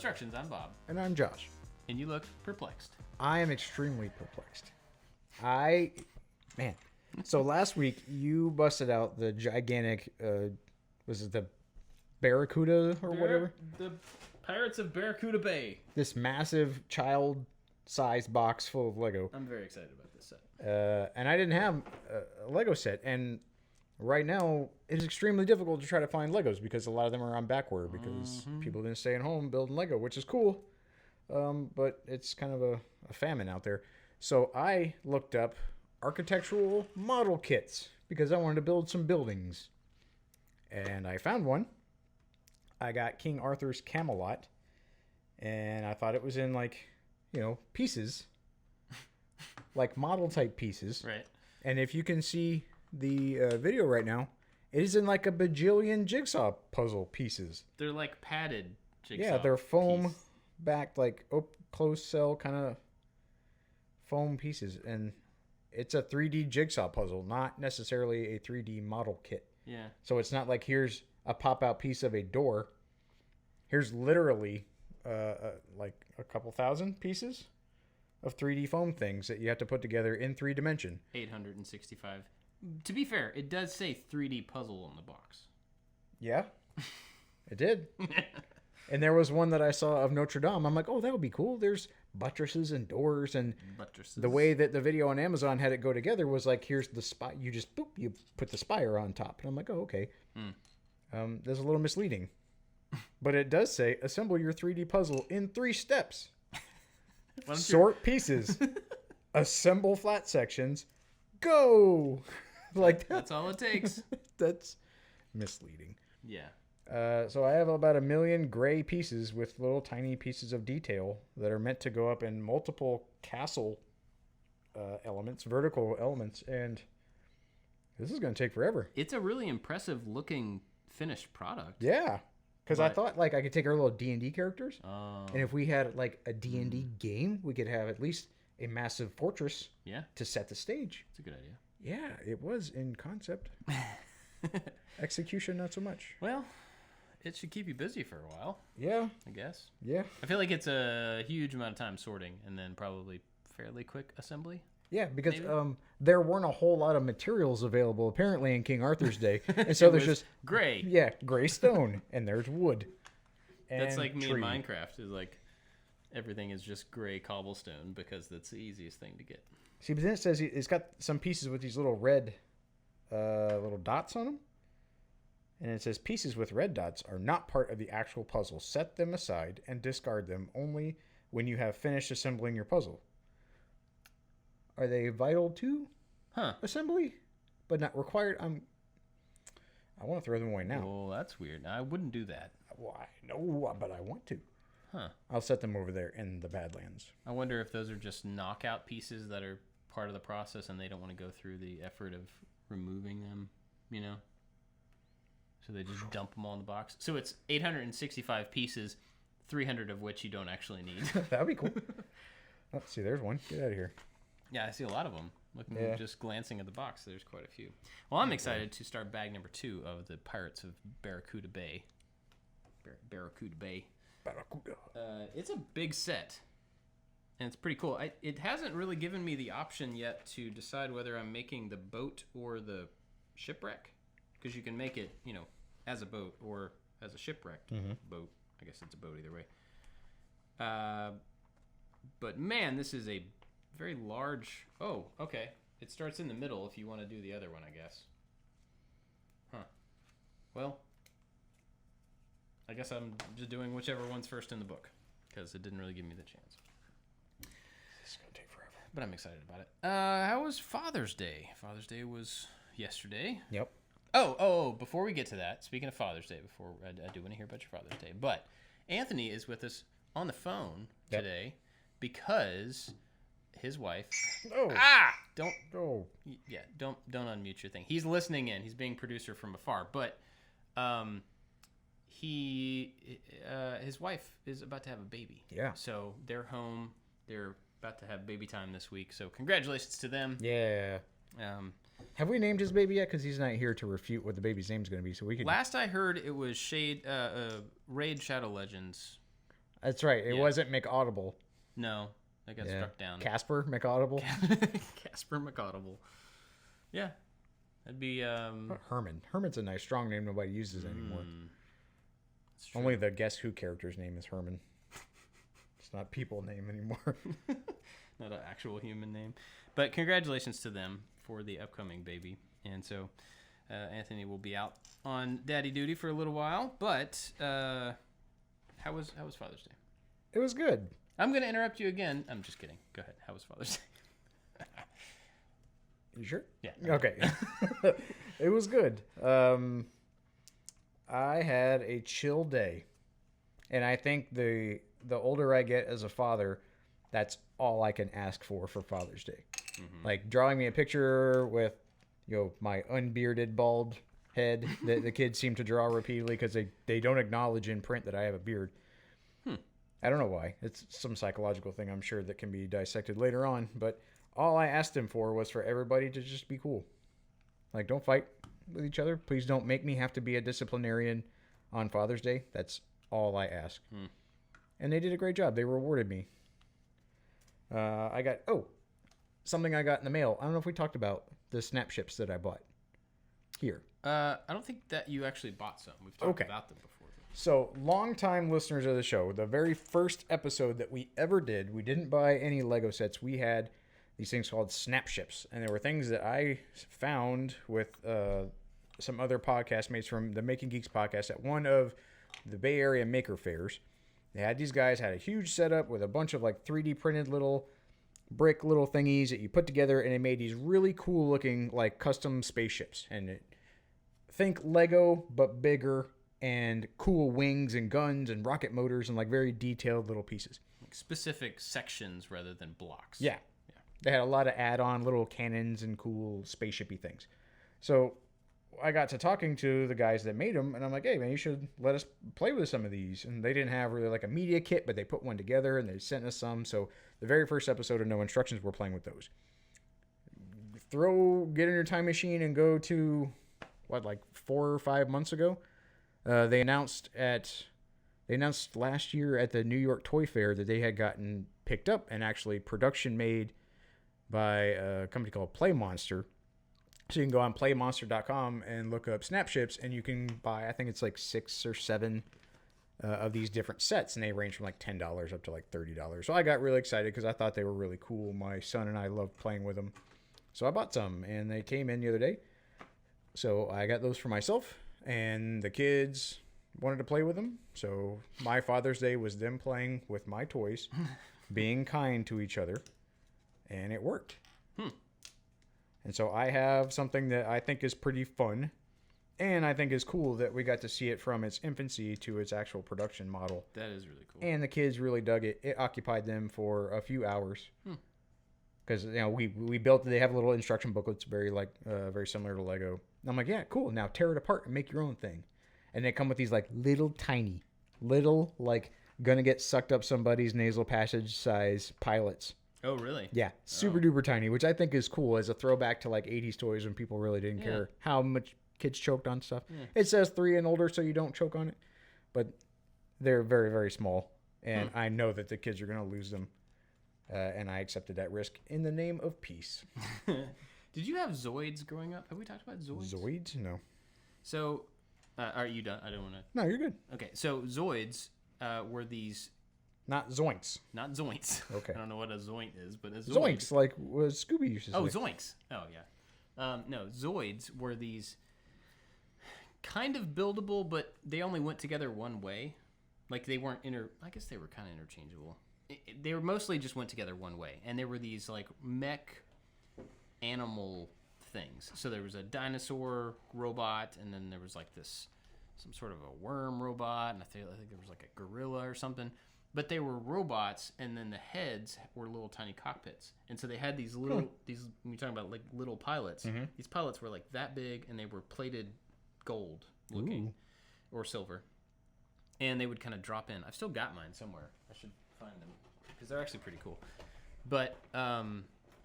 Obstructions, I'm Bob. And I'm Josh. And you look perplexed. I am extremely perplexed. Man. So last week, you busted out the gigantic, was it the Barracuda or whatever? The Pirates of Barracuda Bay. This massive child-sized box full of Lego. I'm very excited about this set. And I didn't have a Lego set. And right now, it is extremely difficult to try to find Legos because a lot of them are on back order because people didn't stay at home building Lego, which is cool. But it's kind of a famine out there. So I looked up architectural model kits because I wanted to build some buildings. And I found one. I got King Arthur's Camelot. And I thought it was in pieces. Like model type pieces. Right. And if you can see the video right now, it is in like a bajillion jigsaw puzzle pieces. They're like padded jigsaw. Yeah, they're foam backed, like closed cell kind of foam pieces. And it's a 3D jigsaw puzzle, not necessarily a 3D model kit. Yeah. So it's not like here's a pop-out piece of a door. Here's literally like a couple thousand pieces of 3D foam things that you have to put together in 3 dimension. 865. To be fair, it does say 3D puzzle on the box. Yeah, it did. And there was one that I saw of Notre Dame. I'm like, oh, that would be cool. There's buttresses and doors. And the way that the video on Amazon had it go together was like, here's the spire. You just, boop, you put the spire on top. And I'm like, oh, okay. That's a little misleading. But it does say, assemble your 3D puzzle in 3 steps. Sort pieces. Assemble flat sections. Go! Like that's all it takes. That's misleading. Yeah. So I have about 1 million gray pieces with little tiny pieces of detail that are meant to go up in multiple castle elements, vertical elements, and this is going to take forever. It's a really impressive looking finished product. Yeah, because I thought like I could take our little D&D characters, and if we had like a D&D game, we could have at least a massive fortress to set the stage. It's a good idea. Yeah, it was in concept. Execution, not so much. Well, it should keep you busy for a while. Yeah. I guess. Yeah. I feel like it's a huge amount of time sorting and then probably fairly quick assembly. Yeah, because there weren't a whole lot of materials available apparently in King Arthur's day. And so there's just gray. Yeah, gray stone and there's wood. And that's like me tree. in Minecraft is like everything is just gray cobblestone because that's the easiest thing to get. See, but then it says it's got some pieces with these little red little dots on them. And it says pieces with red dots are not part of the actual puzzle. Set them aside and discard them only when you have finished assembling your puzzle. Are they vital to assembly, but not required? I want to throw them away now. Well, that's weird. I wouldn't do that. Well, I know, but I want to. Huh. I'll set them over there in the Badlands. I wonder if those are just knockout pieces that are part of the process and they don't want to go through the effort of removing them, you know? So they just dump them all in the box. So it's 865 pieces, 300 of which you don't actually need. That would be cool. Let's see, there's one. Get out of here. Yeah, I see a lot of them. Just glancing at the box, there's quite a few. Well, I'm excited to start bag number 2 of the Pirates of Barracuda Bay. Barracuda Bay. Barracuda. It's a big set, and it's pretty cool. It hasn't really given me the option yet to decide whether I'm making the boat or the shipwreck, because you can make it, as a boat or as a shipwrecked boat. I guess it's a boat either way. But man, this is a very large. Oh, okay. It starts in the middle if you want to do the other one, I guess. Huh. Well, I guess I'm just doing whichever one's first in the book, because it didn't really give me the chance. This is going to take forever. But I'm excited about it. How was Father's Day? Father's Day was yesterday. Yep. Oh, before we get to that, speaking of Father's Day, I do want to hear about your Father's Day, but Anthony is with us on the phone today because his wife... Oh. Don't... Oh. Yeah, don't unmute your thing. He's listening in. He's being producer from afar, but... his wife is about to have a baby. Yeah. So they're home. They're about to have baby time this week. So congratulations to them. Yeah. Have we named his baby yet? Because he's not here to refute what the baby's name's going to be. So we could. Last I heard, it was Raid Shadow Legends. That's right. It Yeah. wasn't McAudible. No, that got struck down. Casper McAudible. Casper McAudible. Yeah, that'd be Herman. Herman's a nice strong name nobody uses anymore. That's true. Only the Guess Who character's name is Herman. It's not people name anymore. Not an actual human name. But congratulations to them for the upcoming baby. And so Anthony will be out on daddy duty for a little while. But how was Father's Day? It was good. I'm going to interrupt you again. I'm just kidding. Go ahead. How was Father's Day? You sure? Yeah. Okay. It was good. I had a chill day. And I think the older I get as a father, that's all I can ask for Father's Day. Mm-hmm. Like drawing me a picture with, my unbearded bald head that the kids seem to draw repeatedly because they don't acknowledge in print that I have a beard. I don't know why. It's some psychological thing, I'm sure, that can be dissected later on. But all I asked him for was for everybody to just be cool. Like, don't fight with each other. Please don't make me have to be a disciplinarian on Father's Day. That's all I ask. And they did a great job. They rewarded me. I got something I got in the mail. I don't know if we talked about the snap ships that I bought here. I don't think that you actually bought some. We've talked about them before. So, longtime listeners of the show, the very first episode that we ever did, we didn't buy any Lego sets. We had these things called snap ships, and there were things that I found with some other podcast mates from the Making Geeks podcast at one of the Bay Area maker fairs. These guys had a huge setup with a bunch of like 3D printed little brick little thingies that you put together, and it made these really cool looking like custom spaceships. And think Lego but bigger, and cool wings and guns and rocket motors and like very detailed little pieces. Like specific sections rather than blocks. Yeah. They had a lot of add-on little cannons and cool spaceshipy things. So I got to talking to the guys that made them, and I'm like, hey, man, you should let us play with some of these. And they didn't have really like a media kit, but they put one together, and they sent us some. So the very first episode of No Instructions, we're playing with those. Get in your time machine and go to, like 4 or 5 months ago? They announced last year at the New York Toy Fair that they had gotten picked up and actually production made by a company called Play Monster. So you can go on playmonster.com and look up snap ships, and you can buy, I think it's like 6 or 7 of these different sets, and they range from like $10 up to like $30. So I got really excited because I thought they were really cool. My son and I loved playing with them. So I bought some, and they came in the other day. So I got those for myself. And the kids wanted to play with them. So my Father's Day was them playing with my toys, being kind to each other, and it worked. And so I have something that I think is pretty fun, and I think is cool that we got to see it from its infancy to its actual production model. That is really cool. And the kids really dug it. It occupied them for a few hours. Because we built it. They have little instruction booklets, very similar to Lego. And I'm like, yeah, cool. Now tear it apart and make your own thing. And they come with these like little like gonna get sucked up somebody's nasal passage size pilots. Oh, really? Yeah, super duper tiny, which I think is cool as a throwback to like 80s toys when people really didn't care how much kids choked on stuff. It says 3 and older, so you don't choke on it, but they're very, very small, and I know that the kids are gonna lose them. And I accepted that risk in the name of peace. Did you have Zoids growing up? Have we talked about Zoids? Zoids? No. So, are you done? I don't want to... No, you're good. Okay, so Zoids were these... Not zoinks. Not zoints. Okay. I don't know what a zoint is, but a zoid. Zoinks, like what Scooby used to say. Oh, zoinks. Oh, yeah. No, Zoids were these kind of buildable, but they only went together one way. Like, they weren't I guess they were kind of interchangeable. They were mostly just went together one way, and there were these like mech animal things. So there was a dinosaur robot, and then there was like some sort of a worm robot, and I think there was like a gorilla or something. But they were robots, and then the heads were little tiny cockpits, and so they had these little when you're talking about like little pilots. These pilots were like that big, and they were plated gold looking or silver, and they would kind of drop in. I've still got mine somewhere. I should find them because they're actually pretty cool. But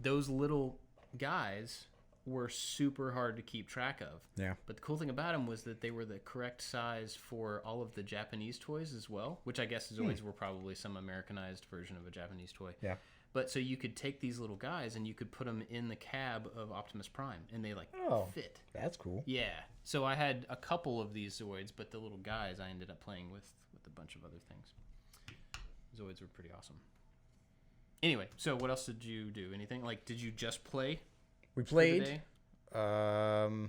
those little guys were super hard to keep track of. Yeah. But the cool thing about them was that they were the correct size for all of the Japanese toys as well, which I guess is always were probably some Americanized version of a Japanese toy. Yeah. But so you could take these little guys and you could put them in the cab of Optimus Prime, and they fit. That's cool. Yeah. So I had a couple of these Zoids, but the little guys I ended up playing with a bunch of other things. Zoids were pretty awesome. Anyway, so what else did you do? Anything? Like, did you just play? We played. I know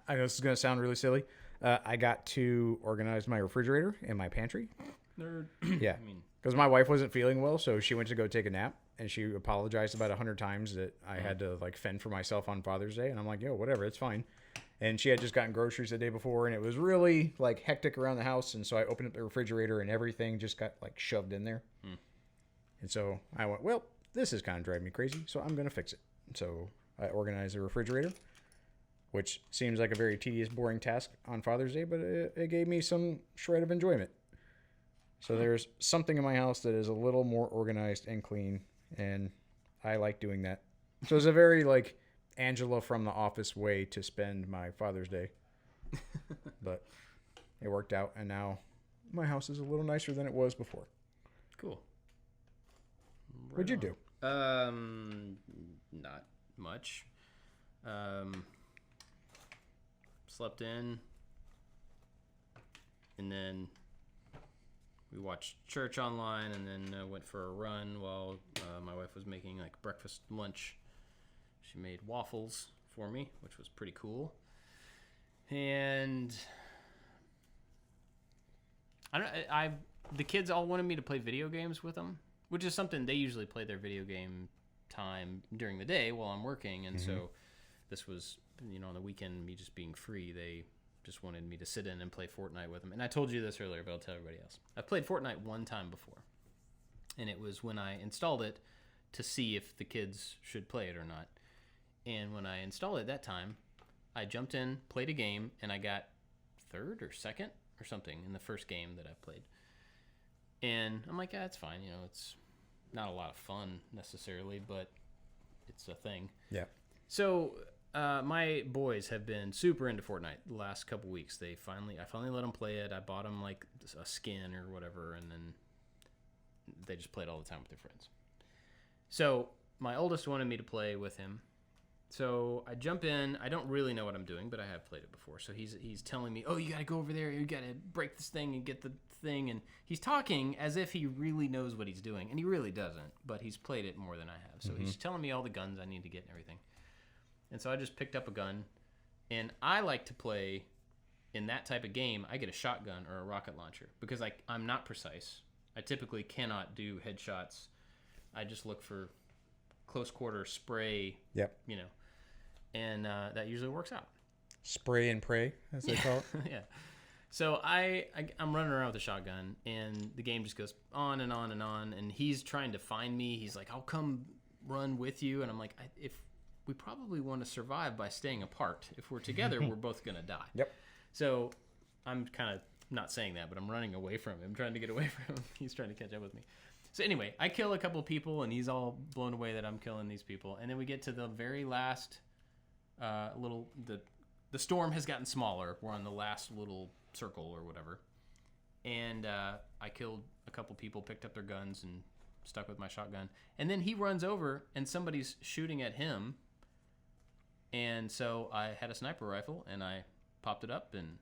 this is going to sound really silly. I got to organize my refrigerator and my pantry. Nerd. Yeah. Because my wife wasn't feeling well, so she went to go take a nap, and she apologized about 100 times that I had to fend for myself on Father's Day, and I'm like, yo, whatever, it's fine. And she had just gotten groceries the day before, and it was really hectic around the house, and so I opened up the refrigerator, and everything just got shoved in there. And so I went, well, this is kind of driving me crazy, so I'm going to fix it. So I organized the refrigerator, which seems like a very tedious, boring task on Father's Day, but it gave me some shred of enjoyment. So there's something in my house that is a little more organized and clean, and I like doing that. So it's a very Angela from The Office way to spend my Father's Day. But it worked out, and now my house is a little nicer than it was before. Cool. What'd you do? Not much. Slept in, and then we watched church online, and then went for a run while my wife was making breakfast lunch. She made waffles for me, which was pretty cool. And the kids all wanted me to play video games with them, which is something they usually play their video game time during the day while I'm working. And so this was, on the weekend, me just being free, they just wanted me to sit in and play Fortnite with them. And I told you this earlier, but I'll tell everybody else. I've played Fortnite one time before, and it was when I installed it to see if the kids should play it or not. And when I installed it that time, I jumped in, played a game, and I got third or second or something in the first game that I played. And I'm like, yeah, it's fine. It's not a lot of fun necessarily, but it's a thing. Yeah. So my boys have been super into Fortnite the last couple weeks. I finally let them play it. I bought them a skin or whatever, and then they just played all the time with their friends. So my oldest wanted me to play with him. So I jump in. I don't really know what I'm doing, but I have played it before. So he's telling me, oh, you got to go over there. You got to break this thing and get the thing. And he's talking as if he really knows what he's doing. And he really doesn't, but he's played it more than I have. So he's telling me all the guns I need to get and everything. And so I just picked up a gun. And I like to play, in that type of game, I get a shotgun or a rocket launcher. Because I'm not precise. I typically cannot do headshots. I just look for close quarter spray. Yep. And that usually works out. Spray and pray, as they call it. Yeah. So I'm running around with a shotgun, and the game just goes on and on and on. And he's trying to find me. He's like, I'll come run with you. And I'm like, if we probably want to survive by staying apart. If we're together, we're both going to die. Yep. So I'm kind of not saying that, but I'm running away from him, trying to get away from him. He's trying to catch up with me. So anyway, I kill a couple of people, and he's all blown away that I'm killing these people. And then we get to the very last the storm has gotten smaller. We're on the last little circle or whatever. And I killed a couple people, picked up their guns, and stuck with my shotgun. And then he runs over, and somebody's shooting at him. And so I had a sniper rifle, and I popped it up and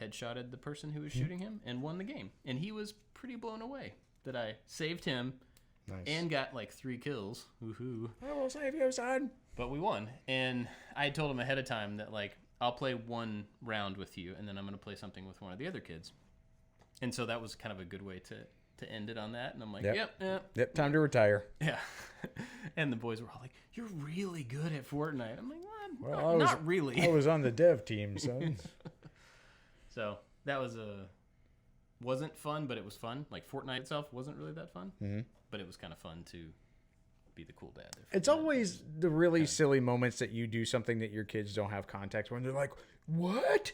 headshotted the person who was shooting him and won the game. And he was pretty blown away that I saved him. Nice. And got 3 kills. Woohoo. I will save you, son. But we won. And I told him ahead of time that, I'll play one round with you, and then I'm going to play something with one of the other kids. And so that was kind of a good way to end it on that. And I'm like, yep. Time to retire. Yeah. And the boys were all like, you're really good at Fortnite. I'm like, well, not really. I was on the dev team, son. So that wasn't fun, but it was fun. Fortnite itself wasn't really that fun. Mm-hmm. But it was kind of fun to be the cool dad. It's always the really silly moments that you do something that your kids don't have context when they're like, what?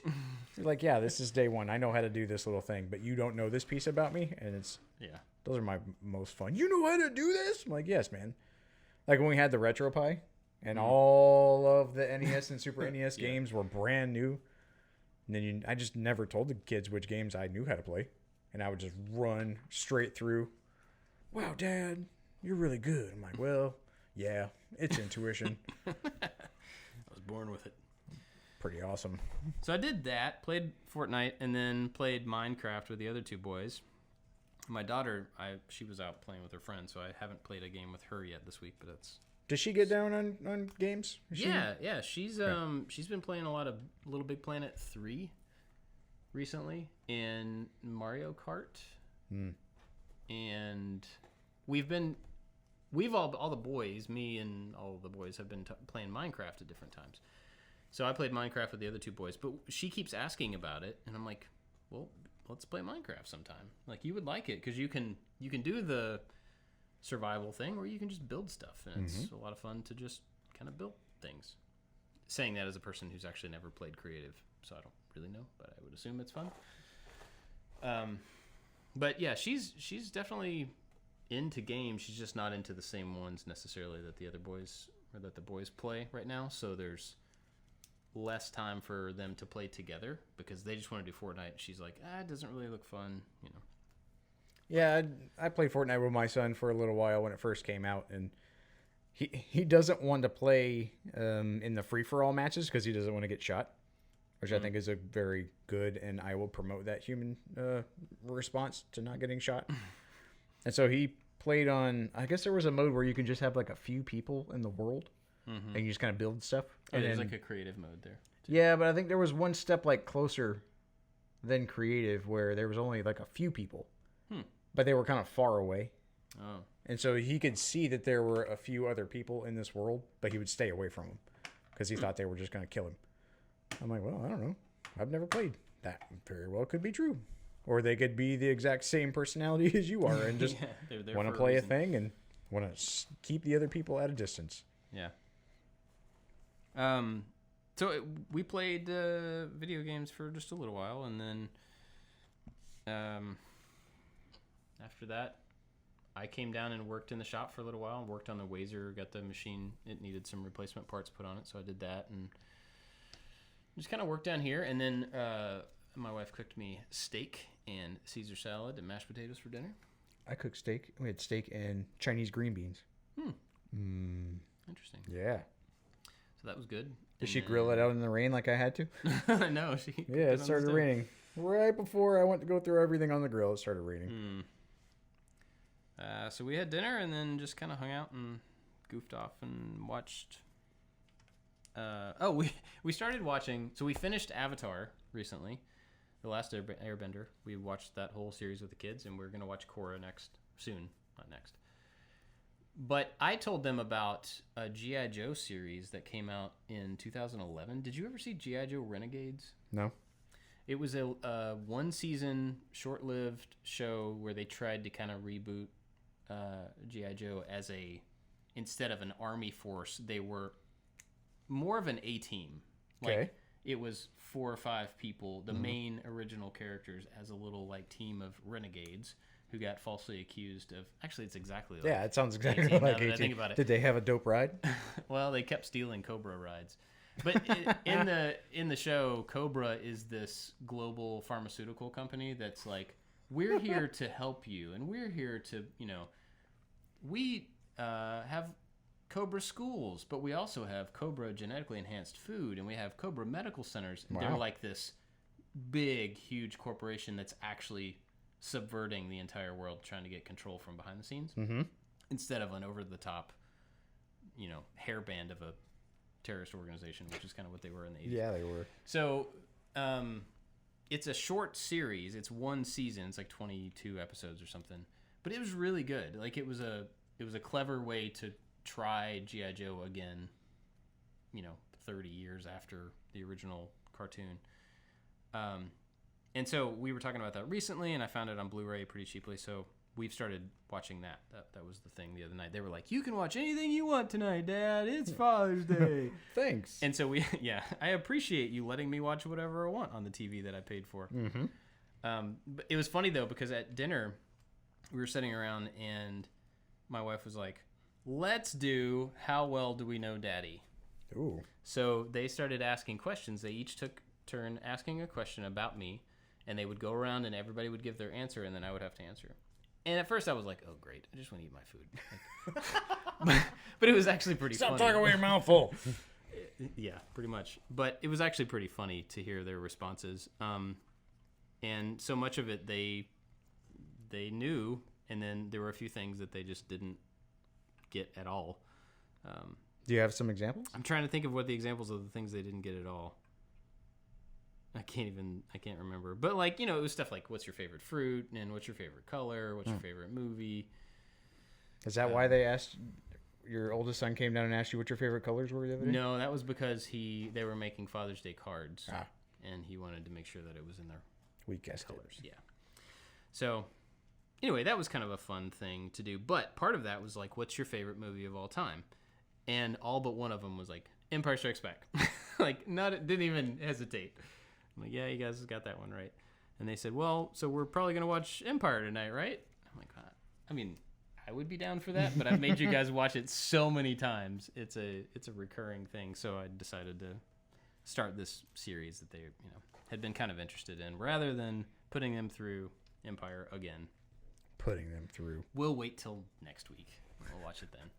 You're like, yeah, this is day one. I know how to do this little thing, but you don't know this piece about me. And those are my most fun. You know how to do this? I'm like, yes, man. When we had the RetroPie and all of the NES and Super NES games were brand new. And then I just never told the kids which games I knew how to play. And I would just run straight through. Wow, Dad, you're really good. I'm like, well, yeah, it's intuition. I was born with it. Pretty awesome. So I did that, played Fortnite, and then played Minecraft with the other two boys. My daughter, she was out playing with her friends, so I haven't played a game with her yet this week, but that's... Does she get down on games? Yeah. She's been playing a lot of Little Big Planet 3 recently, and Mario Kart. And all the boys, me and all the boys have been playing Minecraft at different times. So I played Minecraft with the other two boys, but she keeps asking about it, and I'm like, well, let's play Minecraft sometime. Like, you would like it because you can do the survival thing, or you can just build stuff, and it's a lot of fun to just kind of build things. Saying that as a person who's actually never played creative, so I don't really know, but I would assume it's fun. But yeah, she's definitely into games. She's just not into the same ones necessarily that the other boys or that the boys play right now. So there's less time for them to play together because they just want to do Fortnite. She's like, it doesn't really look fun, you know. Yeah, I played Fortnite with my son for a little while when it first came out, and he doesn't want to play in the free-for-all matches because he doesn't want to get shot, which I think is a very good, and I will promote that human response to not getting shot. And so he played on, I guess there was a mode where you can just have like a few people in the world, and you just kind of build stuff. Oh, and there's then, like a creative mode there. Yeah, but I think there was one step like closer than creative where there was only like a few people. But they were kind of far away. Oh. And so he could see that there were a few other people in this world, but he would stay away from them because he thought they were just going to kill him. I'm like, well, I don't know. I've never played. That very well could be true. Or they could be the exact same personality as you are and just want to play a thing and want to keep the other people at a distance. Yeah. We played video games for just a little while, and then after that, I came down and worked in the shop for a little while and worked on the Wazer, got the machine. It needed some replacement parts put on it, so I did that and just kind of worked down here. And then my wife cooked me steak and Caesar salad and mashed potatoes for dinner. I cooked steak. We had steak and Chinese green beans. Interesting. Yeah. So that was good. Did she grill it out in the rain like I had to? No, she. Yeah, it started raining. Right before I went to go through everything on the grill, it started raining. So we had dinner and then just kind of hung out and goofed off and watched. We started watching. So we finished Avatar recently, The Last Airbender. We watched that whole series with the kids, and we're gonna watch Korra soon, not next. But I told them about a G.I. Joe series that came out in 2011. Did you ever see G.I. Joe Renegades? No. It was a one-season, short-lived show where they tried to kind of reboot G.I. Joe as instead of an army force, they were more of an A-team. Okay. It was 4 or 5 people, the main original characters, as a little team of renegades who got falsely accused of. Actually, it's exactly like. Yeah, it sounds exactly 18, like now that 18. I think about it. Did they have a dope ride? Well, they kept stealing Cobra rides. But in the show, Cobra is this global pharmaceutical company that's like, we're here to help you, and we're here to, we have Cobra schools, but we also have Cobra genetically enhanced food, and we have Cobra medical centers. And they're like this big, huge corporation that's actually subverting the entire world, trying to get control from behind the scenes, instead of an over-the-top, hairband of a terrorist organization, which is kind of what they were in the 80s. Yeah, they were. So it's a short series. It's one season. It's like 22 episodes or something. But it was really good. Like, it was a clever way to try G.I. Joe again, 30 years after the original cartoon. And so we were talking about that recently, and I found it on Blu-ray pretty cheaply, so we've started watching that. That was the thing the other night. They were like, you can watch anything you want tonight, Dad. It's Father's Day. Thanks. And so I appreciate you letting me watch whatever I want on the TV that I paid for. But it was funny, though, because at dinner, we were sitting around, and my wife was like, let's do How Well Do We Know Daddy? Ooh. So they started asking questions. They each took turn asking a question about me, and they would go around and everybody would give their answer, and then I would have to answer. And at first I was like, oh, great. I just want to eat my food. But it was actually pretty funny. Stop talking with your mouth full. Yeah, pretty much. But it was actually pretty funny to hear their responses. And so much of it they knew, and then there were a few things that they just didn't get at all. Do you have some examples? I'm trying to think of what the examples of the things they didn't get at all. I can't remember. But like, it was stuff like, what's your favorite fruit? And what's your favorite color? What's your favorite movie? Is that why they asked, your oldest son came down and asked you what your favorite colors were the other day? No, that was because they were making Father's Day cards. Ah. And he wanted to make sure that it was in their We guessed colors. Yeah. So anyway, that was kind of a fun thing to do. But part of that was like, what's your favorite movie of all time? And all but one of them was like, Empire Strikes Back. Like, didn't even hesitate. I'm like, yeah, you guys got that one right. And they said, well, so we're probably going to watch Empire tonight, right? I'm like, I mean, I would be down for that, but I've made you guys watch it so many times. It's a recurring thing. So I decided to start this series that they, had been kind of interested in, rather than putting them through Empire again. Putting them through. We'll wait till next week. We'll watch it then.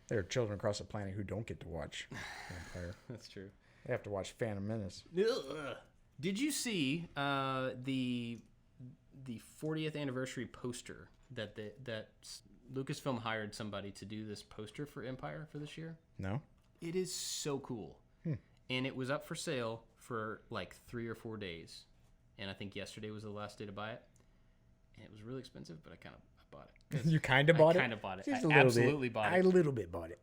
There are children across the planet who don't get to watch Empire. That's true. They have to watch Phantom Menace. Ugh. Did you see the 40th anniversary poster that Lucasfilm hired somebody to do this poster for Empire for this year? No? It is so cool. And it was up for sale for like 3 or 4 days. And I think yesterday was the last day to buy it. And it was really expensive, but I bought it. You kind of bought it? I kind of bought it. Just I absolutely bought it. I a little bit bought it.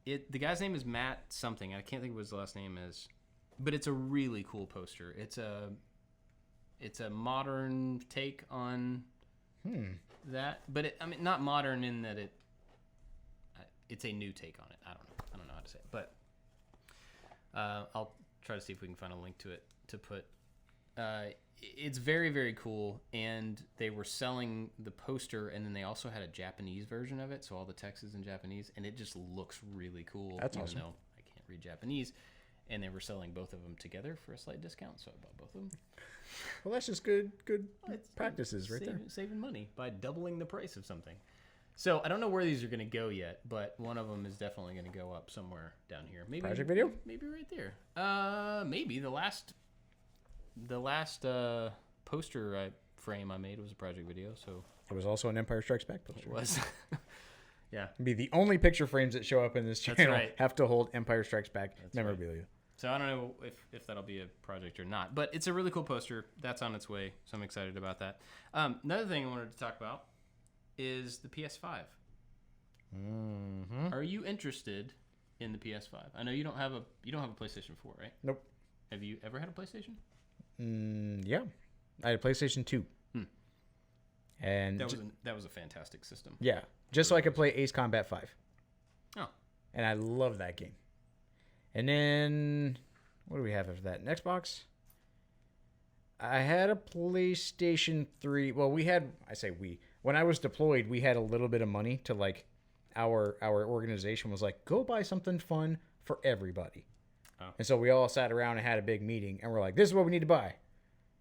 The guy's name is Matt something. I can't think of what his last name is. But it's a really cool poster. It's a modern take on that. But not modern in that it's a new take on it. I don't know how to say it. But I'll try to see if we can find a link to it to put. It's very, very cool, and they were selling the poster, and then they also had a Japanese version of it, so all the text is in Japanese, and it just looks really cool. That's even awesome. though I can't read Japanese, and they were selling both of them together for a slight discount, so I bought both of them. Well, that's just good practices right there. Saving money by doubling the price of something. So I don't know where these are going to go yet, but one of them is definitely going to go up somewhere down here. Maybe Project video? Maybe right there. Maybe the last poster frame I made was a project video, so It was also an Empire Strikes Back poster. it was. Yeah. It'd be the only picture frames that show up in this channel right. have to hold Empire Strikes Back That's memorabilia. So I don't know if that'll be a project or not, but it's a really cool poster. That's on its way, so I'm excited about that. Another thing I wanted to talk about is the PS5. Mm-hmm. Are you interested in the PS5? I know you don't have a PlayStation 4, right? Nope. Have you ever had a PlayStation? Yeah. I had a PlayStation 2. And that was a fantastic system. yeah, just so I could play Ace Combat 5. Oh. And I love that game. And then, what do we have after that? An Xbox? I had a PlayStation 3. Well, when I was deployed, we had a little bit of money to like, our organization was like, go buy something fun for everybody. Oh. And so we all sat around and had a big meeting, and we're like, this is what we need to buy.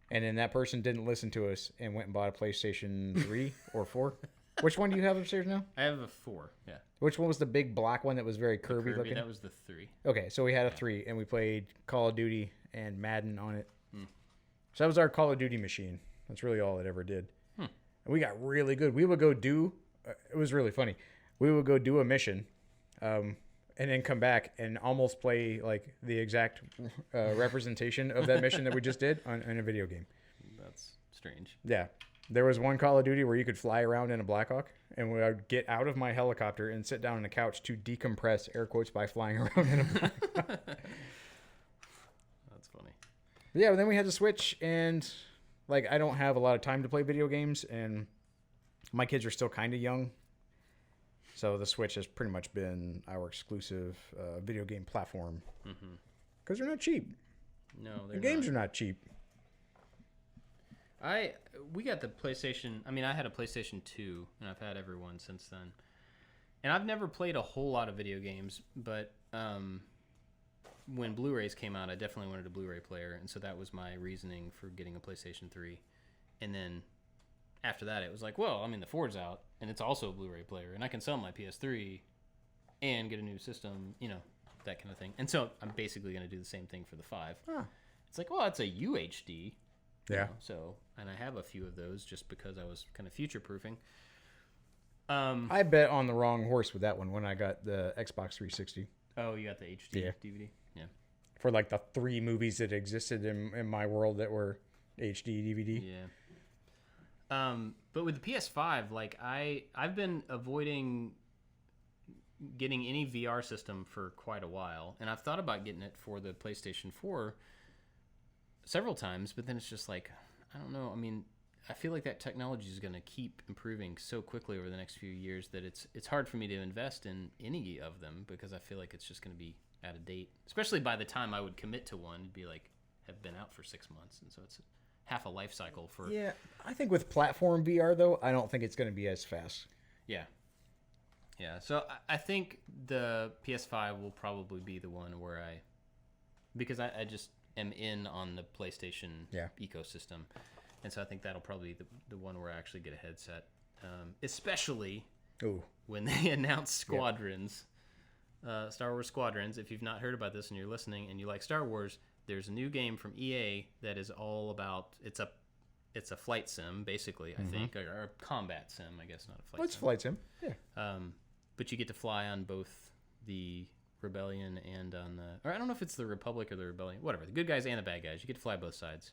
And then that person didn't listen to us and went and bought a PlayStation 3 or 4. Which one do you have upstairs now? I have a 4, yeah. Which one was the big black one that was very Kirby looking? That was the 3. Okay, so we had a 3, and we played Call of Duty and Madden on it. So that was our Call of Duty machine. That's really all it ever did. And we got really good. We would go do... it was really funny. We would go do a mission, and then come back and almost play like the exact representation of that mission that we just did in a video game. That's strange. Yeah. There was one Call of Duty where you could fly around in a Blackhawk, and I would get out of my helicopter and sit down on a couch to decompress, air quotes, by flying around in a Blackhawk. That's funny. Yeah, but then we had to switch, and like I don't have a lot of time to play video games, and my kids are still kind of young. So the Switch has pretty much been our exclusive video game platform. Because they're not cheap. No, the games are not cheap. We got the PlayStation. I mean, I had a PlayStation 2, and I've had every one since then. And I've never played a whole lot of video games, but when Blu-rays came out, I definitely wanted a Blu-ray player, and so that was my reasoning for getting a PlayStation 3. And then after that, it was like, well, I mean, the 4's out, and it's also a Blu-ray player, and I can sell my PS3 and get a new system, you know, that kind of thing. And so I'm basically going to do the same thing for the 5. Huh. It's like, well, it's a UHD. Yeah. You know, so, and I have a few of those just because I was kind of future-proofing. I bet on the wrong horse with that one when I got the Xbox 360. Oh, you got the HD DVD? Yeah. For like the 3 movies that existed in my world that were HD DVD. Yeah. But with the PS5, like I've been avoiding getting any VR system for quite a while, and I've thought about getting it for the PlayStation 4 several times, but then it's just like, I don't know. I mean, I feel like that technology is going to keep improving so quickly over the next few years that it's hard for me to invest in any of them because I feel like it's just going to be out of date. Especially by the time I would commit to one, it'd be like have been out for 6 months, and so it's half a life cycle for. Yeah, I think with platform VR though, I don't think it's going to be as fast. Yeah. Yeah, so I think the PS5 will probably be the one where because I just am in on the PlayStation ecosystem. And so I think that'll probably be the one where I actually get a headset. Especially when they announce Squadrons, Star Wars Squadrons. If you've not heard about this and you're listening and you like Star Wars, there's a new game from EA that is all about, it's a flight sim, basically, I think, or a combat sim, I guess, not a flight sim. It's flight sim, yeah. But you get to fly on both the Rebellion and on the, or I don't know if it's the Republic or the Rebellion, whatever, the good guys and the bad guys. You get to fly both sides.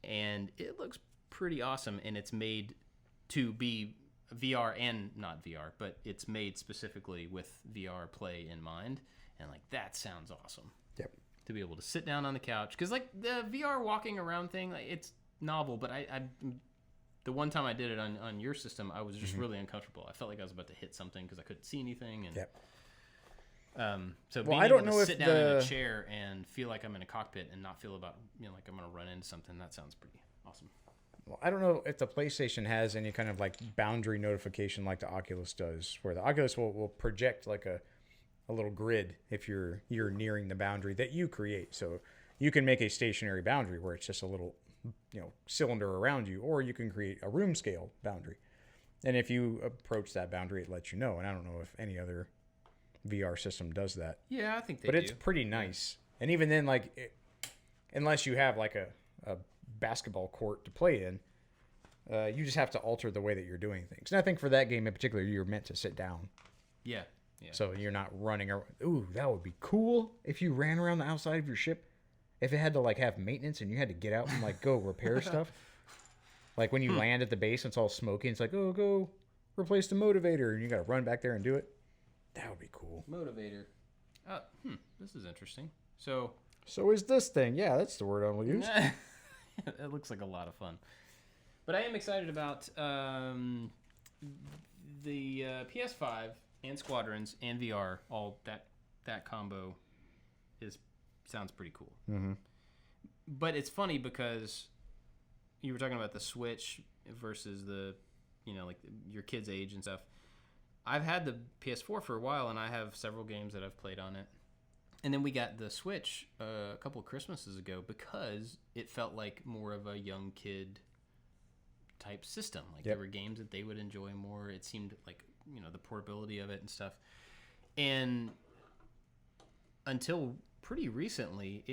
And it looks pretty awesome, and it's made to be VR and not VR, but it's made specifically with VR play in mind, and like that sounds awesome. Yep. To be able to sit down on the couch, because like the VR walking around thing, like, it's novel, but I the one time I did it on your system, I was just really uncomfortable. I felt like I was about to hit something because I couldn't see anything, and so being able to sit down in a chair and feel like I'm in a cockpit and not feel like I'm going to run into something, that sounds pretty awesome. Well, I don't know if the PlayStation has any kind of like boundary notification like the Oculus does, where the Oculus will project like a little grid if you're nearing the boundary that you create. So you can make a stationary boundary where it's just a little cylinder around you, or you can create a room scale boundary. And if you approach that boundary, it lets you know. And I don't know if any other VR system does that. Yeah, I think they do. But it's pretty nice. And even then, like, unless you have like a basketball court to play in, you just have to alter the way that you're doing things. And I think for that game in particular, you're meant to sit down. Yeah. So you're not running around. Ooh, that would be cool if you ran around the outside of your ship. If it had to like have maintenance and you had to get out and like go repair stuff. Like when you land at the base and it's all smoky, and it's like, oh, go replace the motivator, and you got to run back there and do it. That would be cool. Motivator. This is interesting. So is this thing. Yeah, that's the word I will use. It looks like a lot of fun. But I am excited about the PS5 and Squadrons and VR. All that combo sounds pretty cool. Mm-hmm. But it's funny because you were talking about the Switch versus the, like your kid's age and stuff. I've had the PS4 for a while, and I have several games that I've played on it. And then we got the Switch a couple of Christmases ago because it felt like more of a young kid type system. Like there were games that they would enjoy more. It seemed like, the portability of it and stuff. And until pretty recently,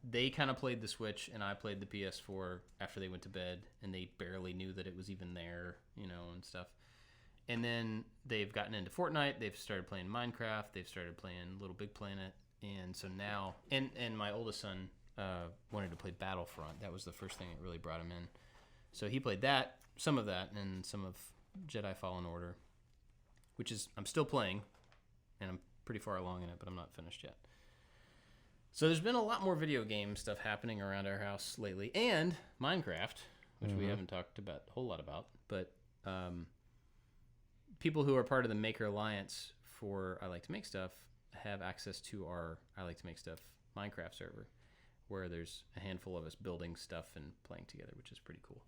they kind of played the Switch and I played the PS4 after they went to bed, and they barely knew that it was even there, and stuff. And then they've gotten into Fortnite. They've started playing Minecraft. They've started playing Little Big Planet. And so now, and my oldest son wanted to play Battlefront. That was the first thing that really brought him in. So he played some of that, and some of Jedi Fallen Order, which is, I'm still playing, and I'm pretty far along in it, but I'm not finished yet. So there's been a lot more video game stuff happening around our house lately, and Minecraft, which we haven't talked about a whole lot about, but people who are part of the Maker Alliance for I Like to Make Stuff have access to our I Like to Make Stuff Minecraft server, where there's a handful of us building stuff and playing together, which is pretty cool.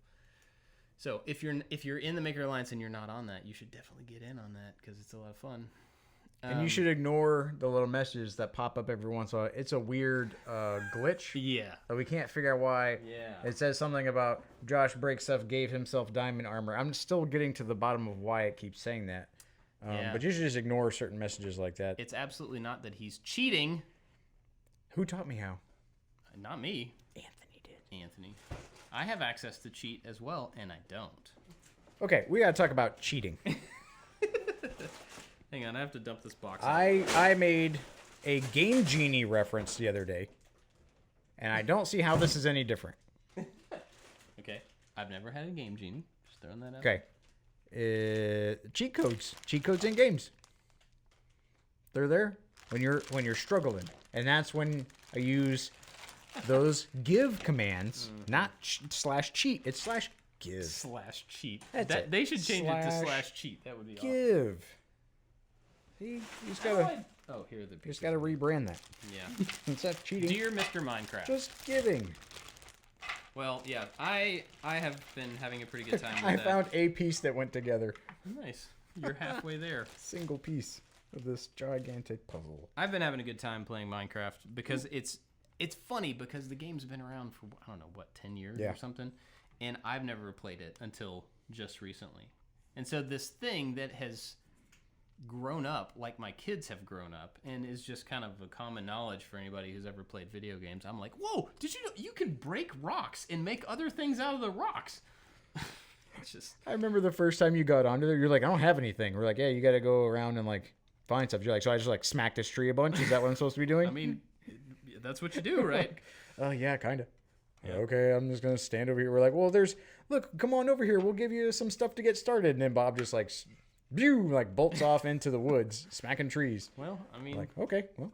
So if you're in the Maker Alliance and you're not on that, you should definitely get in on that because it's a lot of fun. And you should ignore the little messages that pop up every once in a while. It's a weird glitch. Yeah. That we can't figure out why. Yeah. It says something about Josh Breakstuff gave himself diamond armor. I'm still getting to the bottom of why it keeps saying that. Yeah. But you should just ignore certain messages like that. It's absolutely not that he's cheating. Who taught me how? Not me. Anthony did. Anthony. I have access to cheat as well, and I don't. Okay, we gotta talk about cheating. Hang on, I have to dump this box. I made a Game Genie reference the other day, and I don't see how this is any different. Okay. I've never had a Game Genie. Just throwing that out. Okay. Cheat codes in games. They're there when you're struggling, and that's when I use those give commands, not slash cheat. It's slash give. Slash cheat. That's it. They should change it to Slash slash cheat. That would be awesome. Give. See, you just gotta Oh, here are the pictures. rebrand that. Yeah. Instead of cheating, Dear Mr. Minecraft. just giving. Well, yeah, I have been having a pretty good time with I that. found a piece that went together. Nice. You're halfway there. Single piece of this gigantic puzzle. I've been having a good time playing Minecraft because it's funny because the game's been around for, I don't know, what, 10 years Yeah. or something? And I've never played it until just recently. And so this thing that has grown up like my kids have grown up and is just kind of a common knowledge for anybody who's ever played video games. I'm like, whoa, did you know you can break rocks and make other things out of the rocks? It's just... I remember the first time you got onto there, you're like, I don't have anything. We're like, yeah, you got to go around and like find stuff. You're like, so I just like smacked this tree a bunch. Is that what I'm supposed to be doing? I mean, that's what you do, right? Oh, yeah, kind of. Yeah, okay, I'm just going to stand over here. We're like, well, look, come on over here. We'll give you some stuff to get started. And then Bob just like, bolts off into the woods, smacking trees. Well, I mean... Like, okay, well,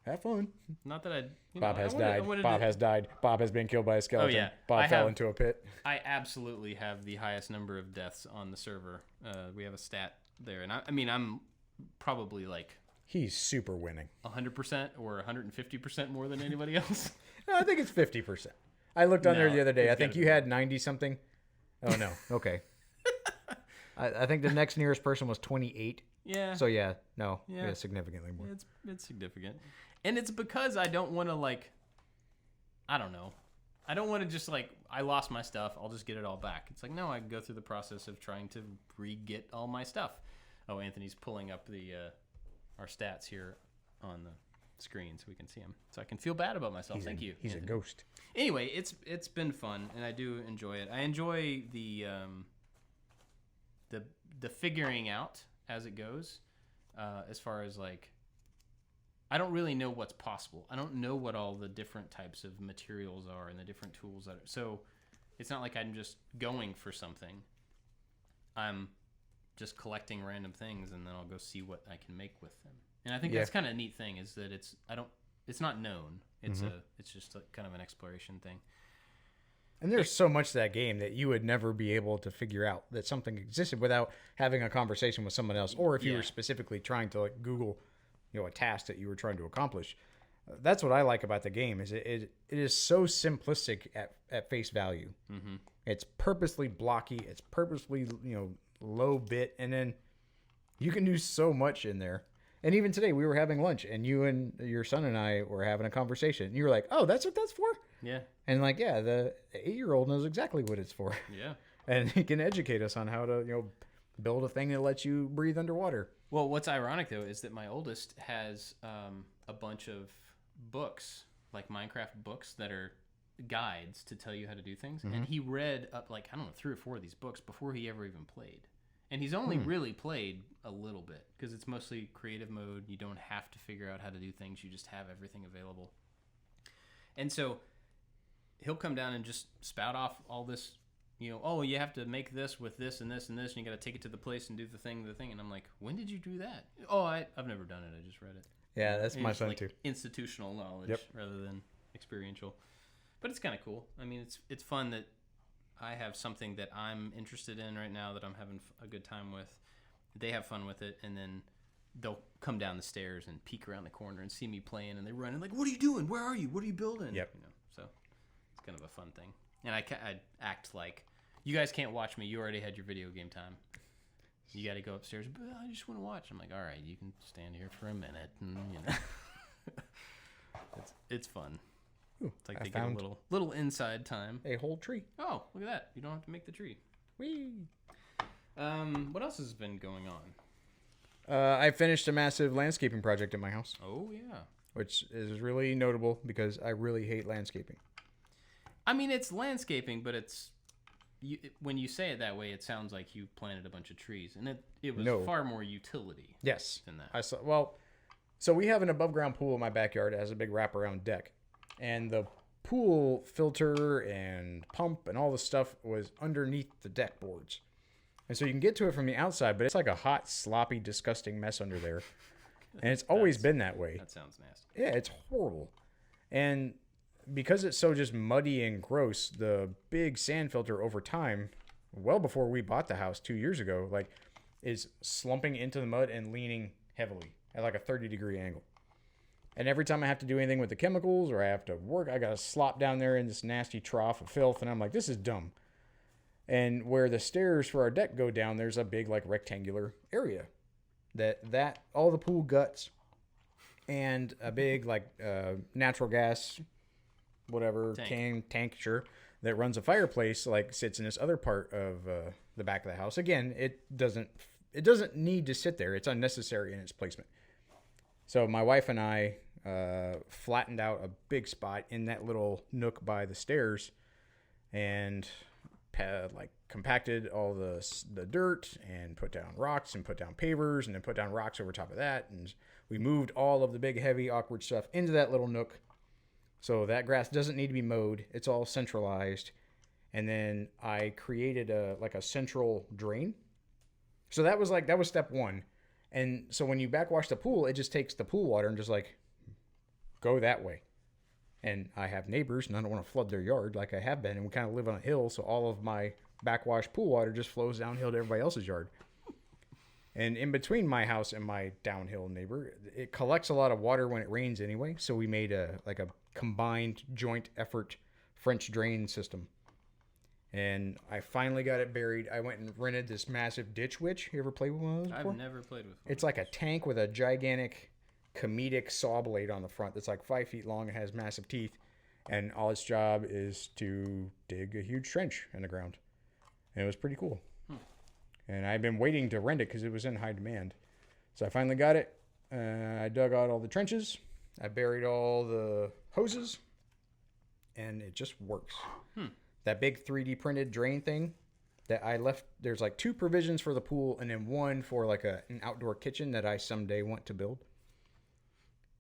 have fun. Not that Bob has died. Bob has died. Bob has been killed by a skeleton. Oh, yeah. Bob fell into a pit. I absolutely have the highest number of deaths on the server. We have a stat there. And I mean, I'm probably like... He's super winning. 100% or 150% more than anybody else. No, I think it's 50%. I looked on there the other day. I think you be. had 90-something. Oh, no. Okay. I think the next nearest person was 28. Yeah. So, yeah. No. Yeah, significantly more. It's significant. And it's because I don't want to, like... I don't know. I don't want to just, like, I lost my stuff. I'll just get it all back. It's like, no, I go through the process of trying to re-get all my stuff. Oh, Anthony's pulling up the our stats here on the screen so we can see them. So I can feel bad about myself. Thank you. He's Anthony. a ghost. Anyway, it's been fun, and I do enjoy it. I enjoy the figuring out as it goes, as far as like, I don't really know what's possible. I don't know what all the different types of materials are and the different tools that are. So it's not like I'm just going for something. I'm just collecting random things, and then I'll go see what I can make with them. And I think that's kind of a neat thing is that it's not known. It's it's just kind of an exploration thing. And there's so much to that game that you would never be able to figure out that something existed without having a conversation with someone else, or if you were specifically trying to like Google, a task that you were trying to accomplish. That's what I like about the game is it is so simplistic at face value. Mm-hmm. It's purposely blocky. It's purposely low bit, and then you can do so much in there. And even today we were having lunch, and you and your son and I were having a conversation, and you were like, "Oh, that's what that's for." Yeah. And like, yeah, the 8-year-old knows exactly what it's for. Yeah. And he can educate us on how to, build a thing that lets you breathe underwater. Well, what's ironic though is that my oldest has a bunch of books, like Minecraft books that are guides to tell you how to do things. Mm-hmm. And he read up like, I don't know, 3 or 4 of these books before he ever even played. And he's only really played a little bit because it's mostly creative mode. You don't have to figure out how to do things. You just have everything available. And so he'll come down and just spout off all this, oh, you have to make this with this and this and this, and you got to take it to the place and do the thing. And I'm like, when did you do that? Oh, I've never done it. I just read it. Yeah, that's my son like too. Institutional knowledge rather than experiential. But it's kind of cool. I mean, it's fun that I have something that I'm interested in right now that I'm having a good time with. They have fun with it, and then they'll come down the stairs and peek around the corner and see me playing, and they run and like, "What are you doing? Where are you? What are you building?" Yep. So it's kind of a fun thing. And I act like, You guys can't watch me. You already had your video game time. You got to go upstairs. But I just want to watch. I'm like, all right, you can stand here for a minute. And, it's fun. Ooh, it's like they get a little inside time. A whole tree. Oh, look at that. You don't have to make the tree. Whee! What else has been going on? I finished a massive landscaping project in my house. Oh, yeah. Which is really notable because I really hate landscaping. I mean, it's landscaping, but when you say it that way, it sounds like you planted a bunch of trees, and it was far more utility. Yes. Than that. So we have an above ground pool in my backyard. It has a big wraparound deck, and the pool filter and pump and all the stuff was underneath the deck boards, and so you can get to it from the outside, but it's like a hot, sloppy, disgusting mess under there, and it's always been that way. That sounds nasty. Yeah, it's horrible, and because it's so just muddy and gross, the big sand filter over time, well before we bought the house 2 years ago, like is slumping into the mud and leaning heavily at like a 30-degree angle. And every time I have to do anything with the chemicals or I have to work, I got to slop down there in this nasty trough of filth. And I'm like, this is dumb. And where the stairs for our deck go down, there's a big like rectangular area that all the pool guts and a big like natural gas whatever tank sure that runs a fireplace like sits in this other part of the back of the house. Again, it doesn't need to sit there. It's unnecessary in its placement. So my wife and I flattened out a big spot in that little nook by the stairs and compacted all the dirt and put down rocks and put down pavers and then put down rocks over top of that, and we moved all of the big heavy awkward stuff into that little nook. So that grass doesn't need to be mowed. It's all centralized. And then I created a central drain. So that was step one. And so when you backwash the pool, it just takes the pool water and just like go that way. And I have neighbors and I don't want to flood their yard like I have been. And we kind of live on a hill. So all of my backwash pool water just flows downhill to everybody else's yard. And in between my house and my downhill neighbor, it collects a lot of water when it rains anyway. So we made a combined joint effort French drain system. And I finally got it buried. I went and rented this massive ditch witch. You ever played with one of those before? I've never played with one. It's like a tank with a gigantic comedic saw blade on the front that's like 5 feet long and has massive teeth. And all its job is to dig a huge trench in the ground. And it was pretty cool. And I've been waiting to rent it because it was in high demand. So I finally got it. I dug out all the trenches. I buried all the hoses. And it just works. That big 3D printed drain thing that I left, there's like 2 provisions for the pool and then 1 for like an outdoor kitchen that I someday want to build.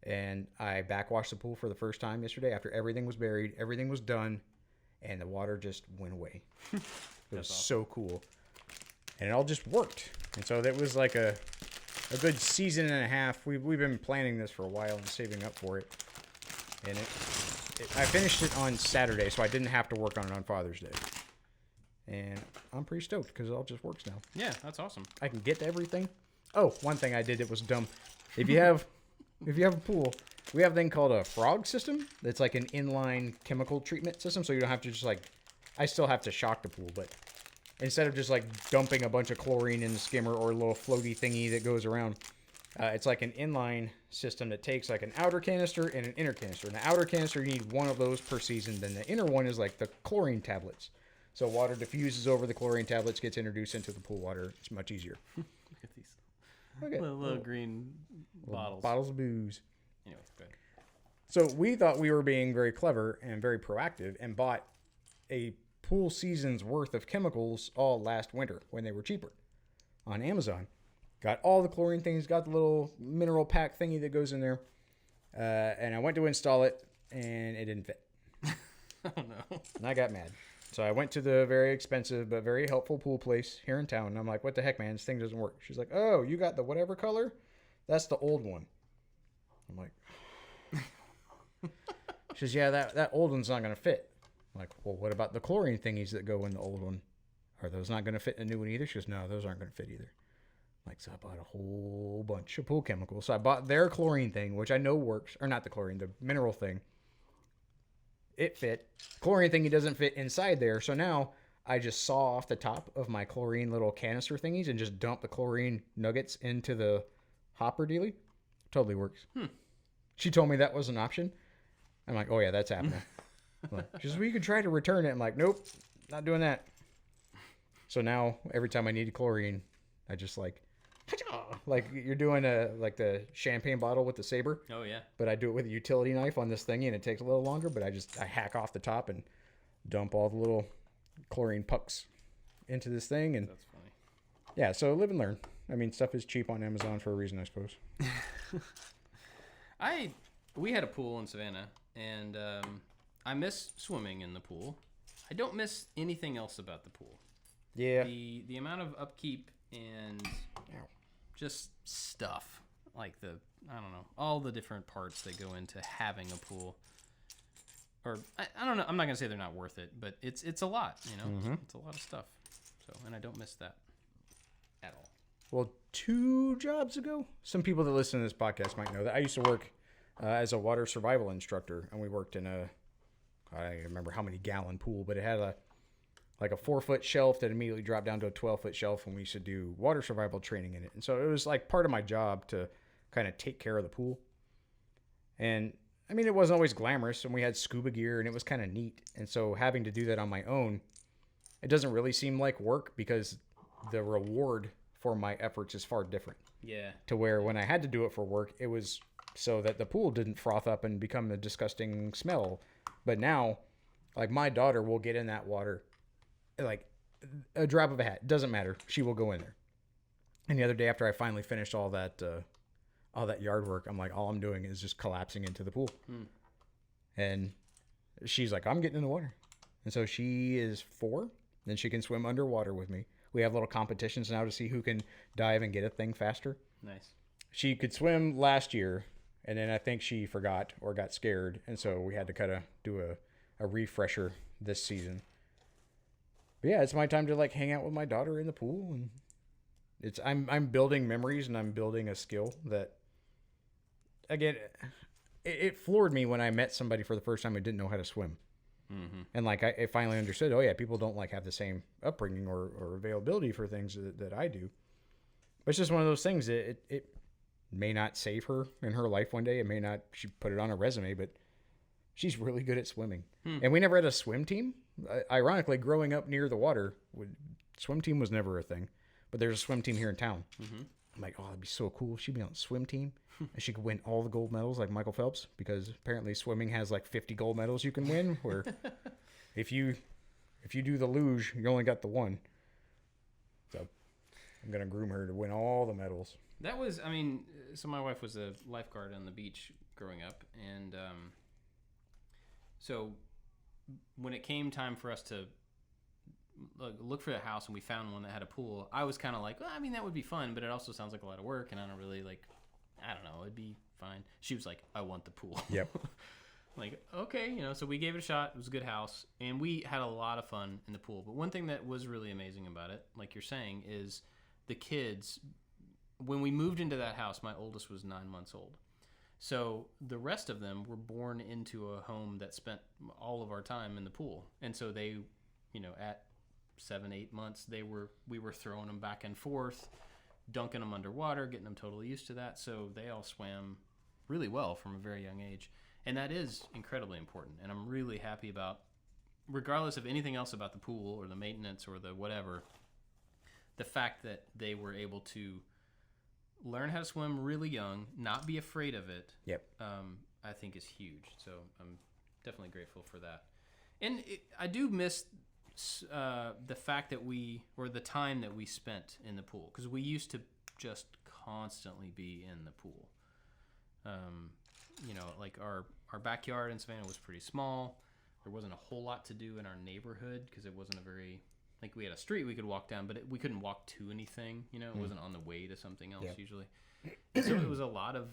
And I backwashed the pool for the first time yesterday after everything was buried, everything was done, and the water just went away. It was awesome. So cool. And it all just worked. And so that was like a good season and a half. We've been planning this for a while and saving up for it. And I finished it on Saturday, so I didn't have to work on it on Father's Day. And I'm pretty stoked because it all just works now. Yeah, that's awesome. I can get to everything. Oh, one thing I did that was dumb. If you have a pool, we have a thing called a frog system. That's like an inline chemical treatment system, so you don't have to just like, I still have to shock the pool, but instead of just like dumping a bunch of chlorine in the skimmer or a little floaty thingy that goes around, it's like an inline system that takes like an outer canister and an inner canister. In the outer canister, you need 1 of those per season. Then the inner one is like the chlorine tablets. So water diffuses over the chlorine tablets, gets introduced into the pool water. It's much easier. Look at these little green bottles. Bottles of booze. Anyway, go ahead. So we thought we were being very clever and very proactive and bought a pool season's worth of chemicals all last winter when they were cheaper on Amazon. Got all the chlorine things, got the little mineral pack thingy that goes in there. And I went to install it and it didn't fit. Oh no. And I got mad. So I went to the very expensive but very helpful pool place here in town. And I'm like, what the heck, man? This thing doesn't work. She's like, oh, you got the whatever color? That's the old one. I'm like, she says, yeah, that old one's not going to fit. I'm like, well, what about the chlorine thingies that go in the old one? Are those not going to fit in the new one either? She goes, no, those aren't going to fit either. I'm like, so I bought a whole bunch of pool chemicals. So I bought their chlorine thing, which I know works. Or not the chlorine, the mineral thing. It fit. Chlorine thingy doesn't fit inside there. So now I just saw off the top of my chlorine little canister thingies and just dump the chlorine nuggets into the hopper dealy. Totally works. She told me that was an option. I'm like, oh yeah, that's happening. She's, well, you could try to return it. I'm like, nope, not doing that. So now every time I need chlorine, I just like you're doing like the champagne bottle with the saber. Oh yeah. But I do it with a utility knife on this thingy, and it takes a little longer. But I hack off the top and dump all the little chlorine pucks into this thing, and That's funny. yeah. So live and learn. I mean, stuff is cheap on Amazon for a reason, I suppose. We had a pool in Savannah, and I miss swimming in the pool. I don't miss anything else about the pool. Yeah. The amount of upkeep and just stuff like I don't know, all the different parts that go into having a pool. Or I don't know. I'm not gonna say they're not worth it, but it's a lot. You know, It's a lot of stuff. So, and I don't miss that at all. Well, 2 jobs ago, some people that listen to this podcast might know that I used to work as a water survival instructor, and we worked in I don't remember how many gallon pool, but it had a 4-foot shelf that immediately dropped down to a 12-foot shelf, and we used to do water survival training in it. And so it was like part of my job to kind of take care of the pool. And I mean, it wasn't always glamorous, and we had scuba gear, and it was kind of neat. And so having to do that on my own, it doesn't really seem like work because the reward for my efforts is far different. Yeah. To where when I had to do it for work, it was so that the pool didn't froth up and become a disgusting smell. But now, like, my daughter will get in that water, like a drop of a hat. Doesn't matter. She will go in there. And the other day, after I finally finished all that yard work, I'm like, all I'm doing is just collapsing into the pool. And she's like, I'm getting in the water. And so she is 4, and she can swim underwater with me. We have little competitions now to see who can dive and get a thing faster. Nice. She could swim last year, and then I think she forgot or got scared, and so we had to kind of do a refresher this season. But yeah, it's my time to like hang out with my daughter in the pool, and I'm building memories, and I'm building a skill that, again, it floored me when I met somebody for the first time who didn't know how to swim. And like I finally understood, oh yeah, people don't like have the same upbringing or availability for things that I do. But it's just one of those things that it may not save her in her life one day. It may not, she put it on a resume, but she's really good at swimming. And we never had a swim team. Ironically, growing up near the water, swim team was never a thing. But there's a swim team here in town. I'm like, oh, that'd be so cool. She'd be on the swim team. And she could win all the gold medals like Michael Phelps, because apparently swimming has like 50 gold medals you can win, where if you do the luge, you only got the one. So I'm going to groom her to win all the medals. That was, I mean, so my wife was a lifeguard on the beach growing up, and so when it came time for us to look for a house and we found one that had a pool, I was kind of like, well, I mean, that would be fun, but it also sounds like a lot of work, and I don't really like, I don't know, it'd be fine. She was like, I want the pool. Yep. Like, okay, you know, so we gave it a shot. It was a good house, and we had a lot of fun in the pool. But one thing that was really amazing about it, like you're saying, is the kids. When we moved into that house, my oldest was 9 months old. So the rest of them were born into a home that spent all of our time in the pool. And so they, you know, at 7, 8 months, we were throwing them back and forth, dunking them underwater, getting them totally used to that. So they all swam really well from a very young age. And that is incredibly important. And I'm really happy about, regardless of anything else about the pool or the maintenance or the whatever, the fact that they were able to learn how to swim really young, not be afraid of it. Yep. I think is huge. So I'm definitely grateful for that. And I do miss the fact that the time that we spent in the pool, because we used to just constantly be in the pool. You know, like our backyard in Savannah was pretty small. There wasn't a whole lot to do in our neighborhood because it wasn't a very, like, we had a street we could walk down, but we couldn't walk to anything. You know, it wasn't on the way to something else usually. And so it was a lot of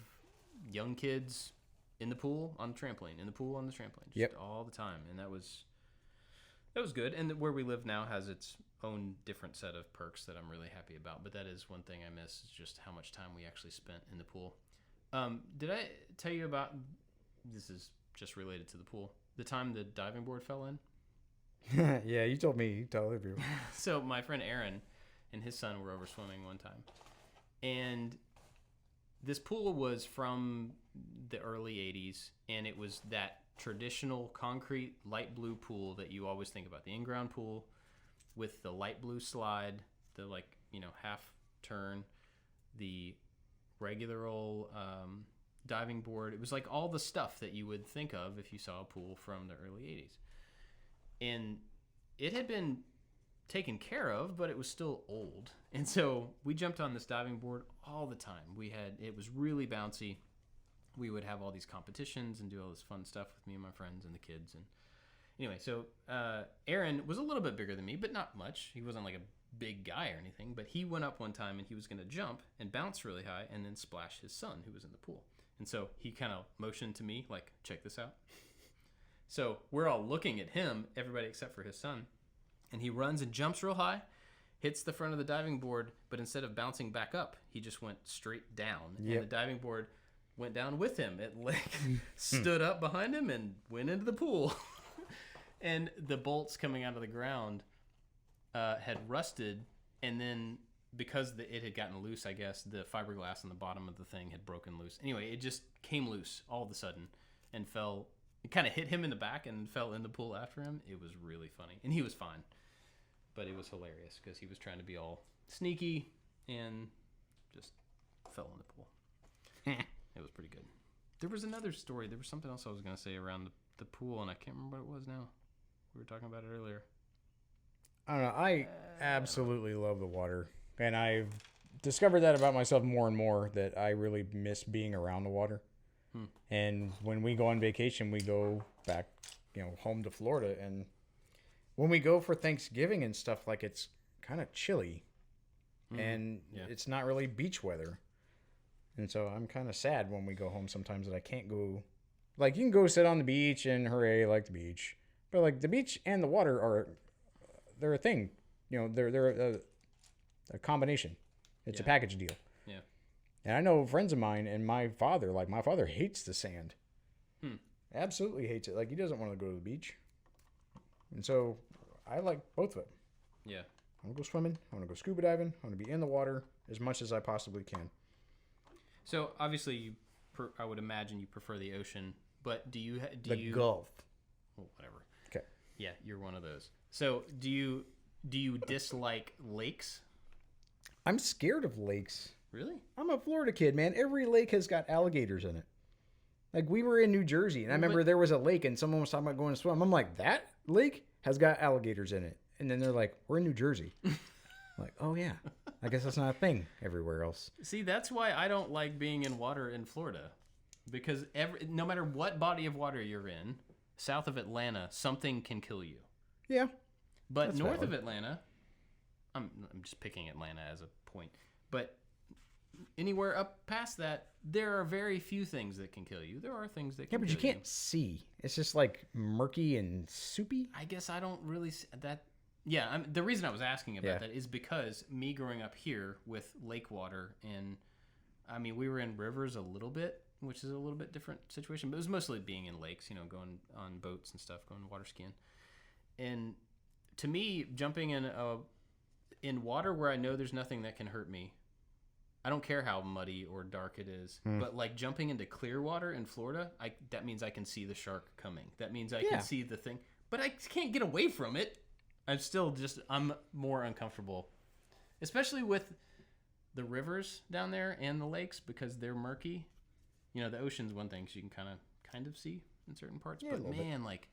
young kids in the pool on the trampoline, in the pool on the trampoline, just all the time. And that was good. And where we live now has its own different set of perks that I'm really happy about. But that is one thing I miss, is just how much time we actually spent in the pool. Did I tell you about, this is just related to the pool, the time the diving board fell in? Yeah, you told me. You told everyone. So my friend Aaron and his son were over swimming one time, and this pool was from the early 80s, and it was that traditional concrete light blue pool that you always think about, the in-ground pool with the light blue slide, the half turn, the regular old diving board. It was like all the stuff that you would think of if you saw a pool from the early 80s. And it had been taken care of, but it was still old. And so we jumped on this diving board all the time. It was really bouncy. We would have all these competitions and do all this fun stuff with me and my friends and the kids. And anyway, so Aaron was a little bit bigger than me, but not much. He wasn't like a big guy or anything, but he went up one time and he was going to jump and bounce really high and then splash his son who was in the pool. And so he kind of motioned to me like, check this out. So we're all looking at him, everybody except for his son. And he runs and jumps real high, hits the front of the diving board, but instead of bouncing back up, he just went straight down. Yep. And the diving board went down with him. It stood up behind him and went into the pool. And the bolts coming out of the ground had rusted, and then because it had gotten loose, I guess, the fiberglass on the bottom of the thing had broken loose. Anyway, it just came loose all of a sudden and fell. It kind of hit him in the back and fell in the pool after him. It was really funny. And he was fine. But it was hilarious because he was trying to be all sneaky and just fell in the pool. It was pretty good. There was another story. There was something else I was going to say around the pool, and I can't remember what it was now. We were talking about it earlier. I don't know. I absolutely love the water. And I've discovered that about myself more and more, that I really miss being around the water. And when we go on vacation, we go back, home to Florida. And when we go for Thanksgiving and stuff, like, it's kind of chilly. And it's not really beach weather. And so I'm kind of sad when we go home sometimes that I can't go. Like, you can go sit on the beach and hooray, like the beach. But, like, the beach and the water they're a thing. They're a combination. It's a package deal. Yeah. And I know friends of mine and my father hates the sand. Absolutely hates it. Like, he doesn't want to go to the beach. And so I like both of them. Yeah. I want to go swimming. I want to go scuba diving. I want to be in the water as much as I possibly can. So obviously, I would imagine you prefer the ocean, but do you Gulf? Well, whatever. Okay. Yeah, you're one of those. So do you dislike lakes? I'm scared of lakes. Really? I'm a Florida kid, man. Every lake has got alligators in it. Like, we were in New Jersey, and I remember there was a lake, and someone was talking about going to swim. I'm like, that lake has got alligators in it. And then they're like, we're in New Jersey. I'm like, oh, yeah. I guess that's not a thing everywhere else. See, that's why I don't like being in water in Florida. Because no matter what body of water you're in, south of Atlanta, something can kill you. Yeah. But north of Atlanta, I'm just picking Atlanta as a point, but anywhere up past that, there are very few things that can kill you. There are things that can kill you. Yeah, but you can't see. It's just like murky and soupy. I guess I don't really see that. Yeah, the reason I was asking about that is because me growing up here with lake water, and I mean, we were in rivers a little bit, which is a little bit different situation, but it was mostly being in lakes, going on boats and stuff, going water skiing. And to me, jumping in water where I know there's nothing that can hurt me, I don't care how muddy or dark it is, but like jumping into clear water in Florida, that means I can see the shark coming. That means I can see the thing, but I can't get away from it. I'm more uncomfortable, especially with the rivers down there and the lakes, because they're murky. The ocean's one thing, so you can kind of see in certain parts, but man, like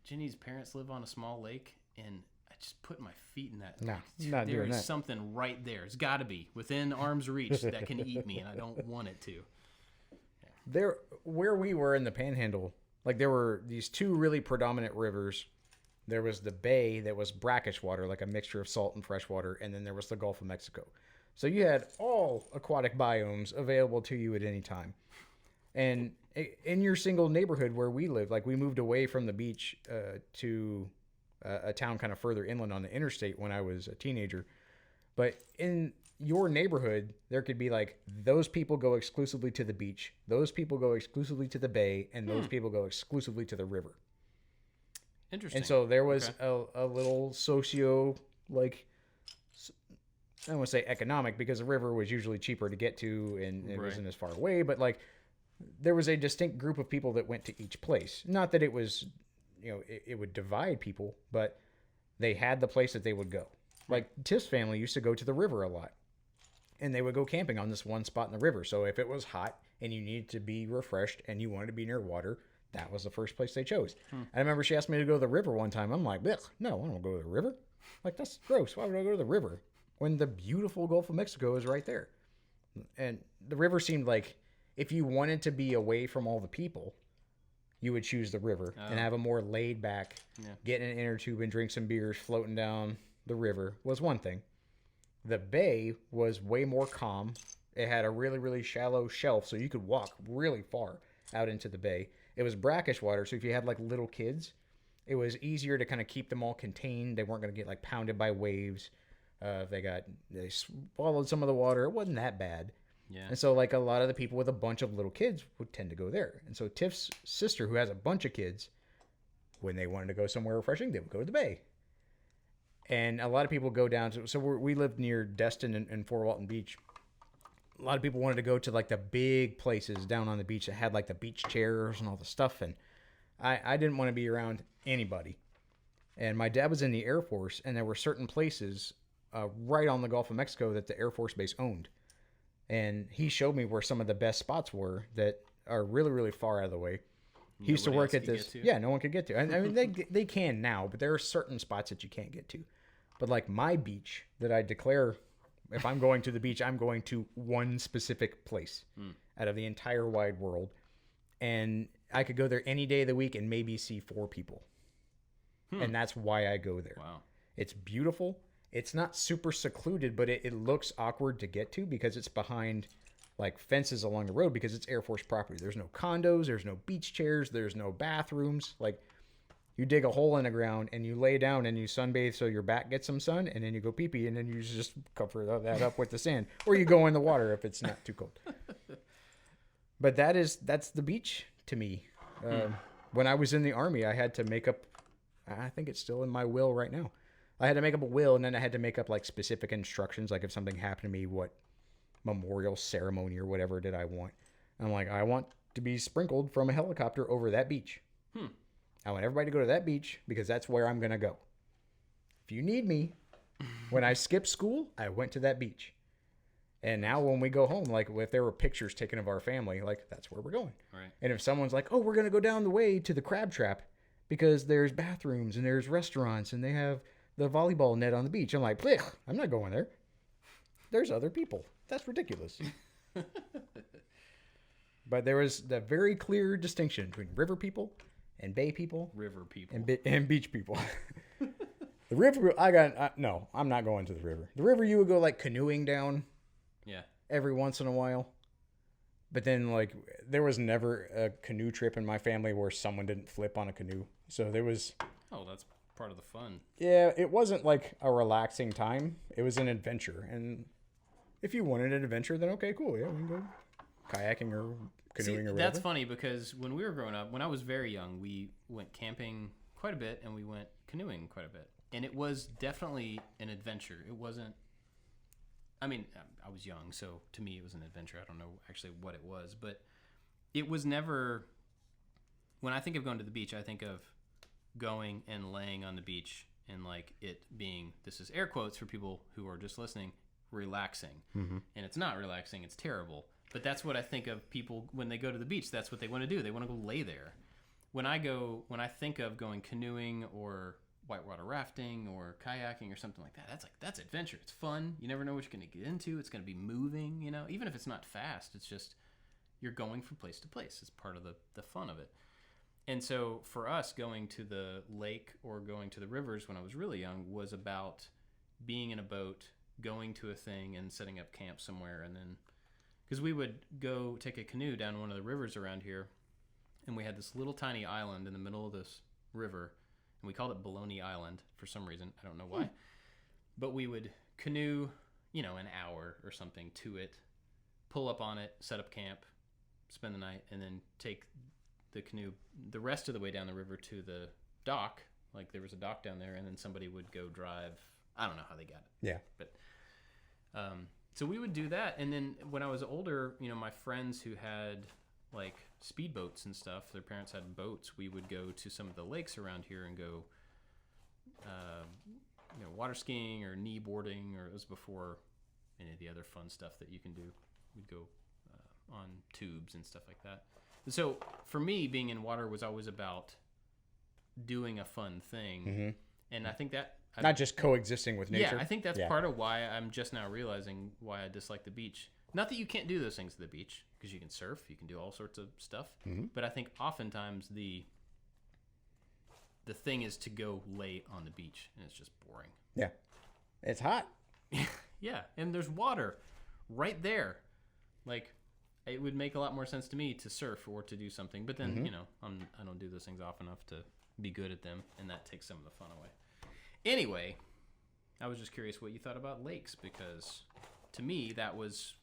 Jenny's parents live on a small lake, and I just put my feet in that. No, not doing that. There is something right there. It's got to be within arm's reach that can eat me, and I don't want it to. Yeah. There, where we were in the Panhandle, like, there were these two really predominant rivers. There was the bay that was brackish water, like a mixture of salt and fresh water, and then there was the Gulf of Mexico. So you had all aquatic biomes available to you at any time. And in your single neighborhood where we live, like, we moved away from the beach to a town kind of further inland on the interstate when I was a teenager. But in your neighborhood, there could be like, those people go exclusively to the beach, those people go exclusively to the bay, and those people go exclusively to the river. Interesting. And so there was Okay. a little socio, like, I don't want to say economic, because the river was usually cheaper to get to and it Right. wasn't as far away, but like there was a distinct group of people that went to each place. Not that it was, it would divide people, but they had the place that they would go. Like Tiff's family used to go to the river a lot, and they would go camping on this one spot in the river. So if it was hot and you needed to be refreshed and you wanted to be near water, that was the first place they chose. I remember she asked me to go to the river one time. I'm like, no, I don't want to go to the river. Like, that's gross. Why would I go to the river when the beautiful Gulf of Mexico is right there? And the river seemed like if you wanted to be away from all the people, you would choose the river and have a more laid back, get in an inner tube and drink some beers floating down the river was one thing. The bay was way more calm. It had a really, really shallow shelf, so you could walk really far out into the bay. It was brackish water, so if you had like little kids, it was easier to kind of keep them all contained. They weren't going to get like pounded by waves. If they swallowed some of the water, it wasn't that bad. Yeah. And so like a lot of the people with a bunch of little kids would tend to go there. And so Tiff's sister, who has a bunch of kids, when they wanted to go somewhere refreshing, they would go to the bay. And a lot of people go down to, so we lived near Destin and Fort Walton Beach. A lot of people wanted to go to like the big places down on the beach that had like the beach chairs and all the stuff. And I didn't want to be around anybody. And my dad was in the Air Force, and there were certain places right on the Gulf of Mexico that the Air Force Base owned. And he showed me where some of the best spots were that are really, really far out of the way. He used to work at this. Yeah, no one could get to. I mean, they can now, but there are certain spots that you can't get to. But like my beach that I declare, if I'm going to the beach, I'm going to one specific place out of the entire wide world. And I could go there any day of the week and maybe see 4 people. And that's why I go there. Wow. It's beautiful. It's not super secluded, but it looks awkward to get to because it's behind like fences along the road because it's Air Force property. There's no condos, there's no beach chairs, there's no bathrooms. Like you dig a hole in the ground and you lay down and you sunbathe so your back gets some sun, and then you go pee-pee and then you just cover that up with the sand, or you go in the water if it's not too cold. But that's the beach to me. When I was in the Army, I had to make up, I think it's still in my will right now, I had to make up a will, and then I had to make up like specific instructions, like if something happened to me, what memorial ceremony or whatever did I want. I'm like, I want to be sprinkled from a helicopter over that beach. I want everybody to go to that beach because that's where I'm going to go. If you need me, when I skipped school, I went to that beach. And now when we go home, like if there were pictures taken of our family, like that's where we're going. Right. And if someone's like, oh, we're going to go down the way to the crab trap because there's bathrooms and there's restaurants and they have the volleyball net on the beach. I'm like, blech, I'm not going there. There's other people. That's ridiculous. But there was the very clear distinction between river people and bay people. River people. And beach people. The river, no, I'm not going to the river. The river you would go like canoeing down. Yeah. Every once in a while. But then like there was never a canoe trip in my family where someone didn't flip on a canoe. So there was... Oh, that's part of the fun. Yeah, it wasn't like a relaxing time. It was an adventure. And if you wanted an adventure, then okay, cool. Yeah, we can go kayaking or canoeing or whatever. That's funny because when we were growing up, when I was very young, we went camping quite a bit and we went canoeing quite a bit. And it was definitely an adventure. It wasn't... I mean, I was young, so to me it was an adventure. I don't know actually what it was, but it was never... When I think of going to the beach, I think of going and laying on the beach and like it being, this is air quotes for people who are just listening, relaxing. And it's not relaxing, it's terrible. But that's what I think of people when they go to the beach. That's what they want to do. They want to go lay there. When I think of going canoeing or whitewater rafting or kayaking or something like that, that's adventure. It's fun. You never know what you're going to get into. It's going to be moving, you know, even if it's not fast, it's just, you're going from place to place. It's part of the fun of it. And so for us, going to the lake or going to the rivers when I was really young was about being in a boat, going to a thing and setting up camp somewhere. And then, because we would go take a canoe down one of the rivers around here, and we had this little tiny island in the middle of this river, and we called it Baloney Island for some reason. I don't know why. But we would canoe, an hour or something to it, pull up on it, set up camp, spend the night, and then take the canoe the rest of the way down the river to the dock Like there was a dock down there, and then somebody would go drive. I don't know how they got it. Yeah. But so we would do that, and then when I was older, my friends who had like speedboats and stuff, their parents had boats. We would go to some of the lakes around here and go, water skiing or knee boarding, or it was before any of the other fun stuff that you can do. We'd go on tubes and stuff like that. So for me, being in water was always about doing a fun thing, and I think that not just coexisting with nature. Yeah, I think that's part of why I'm just now realizing why I dislike the beach. Not that you can't do those things at the beach, because you can surf, you can do all sorts of stuff, but I think oftentimes the thing is to go lay on the beach, and it's just boring. Yeah, it's hot. Yeah, and there's water right there. Like, it would make a lot more sense to me to surf or to do something, but then I don't do those things often enough to be good at them, and that takes some of the fun away. Anyway, I was just curious what you thought about lakes, because to me that was...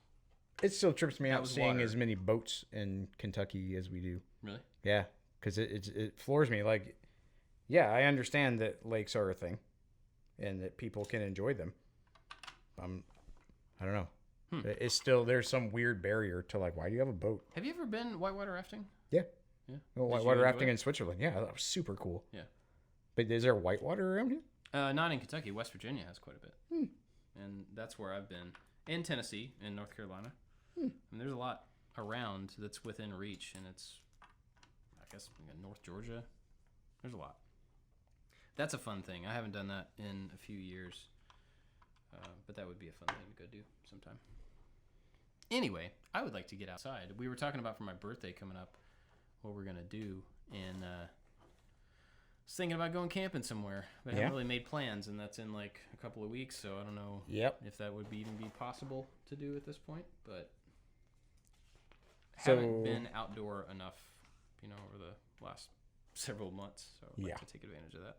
It still trips me out seeing water. as many boats in Kentucky as we do. Really? Yeah, because it floors me. Like, yeah, I understand that lakes are a thing and that people can enjoy them. I don't know. It's still, there's some weird barrier to like, why do you have a boat? Have you ever been whitewater rafting? Yeah. Yeah. Well, whitewater rafting in Switzerland. Yeah, that was super cool. Yeah. But is there whitewater around here? Not in Kentucky. West Virginia has quite a bit. And that's where I've been. In Tennessee, in North Carolina. And there's a lot around that's within reach, and it's, I guess, North Georgia. There's a lot. That's a fun thing. I haven't done that in a few years, but that would be a fun thing to go do sometime. Anyway, I would like to get outside. We were talking about for my birthday coming up what we're going to do, and I was thinking about going camping somewhere, but I haven't really made plans, and that's in like a couple of weeks, so I don't know if that would even be possible to do at this point, but haven't been outdoor enough, over the last several months, so I'd like to take advantage of that.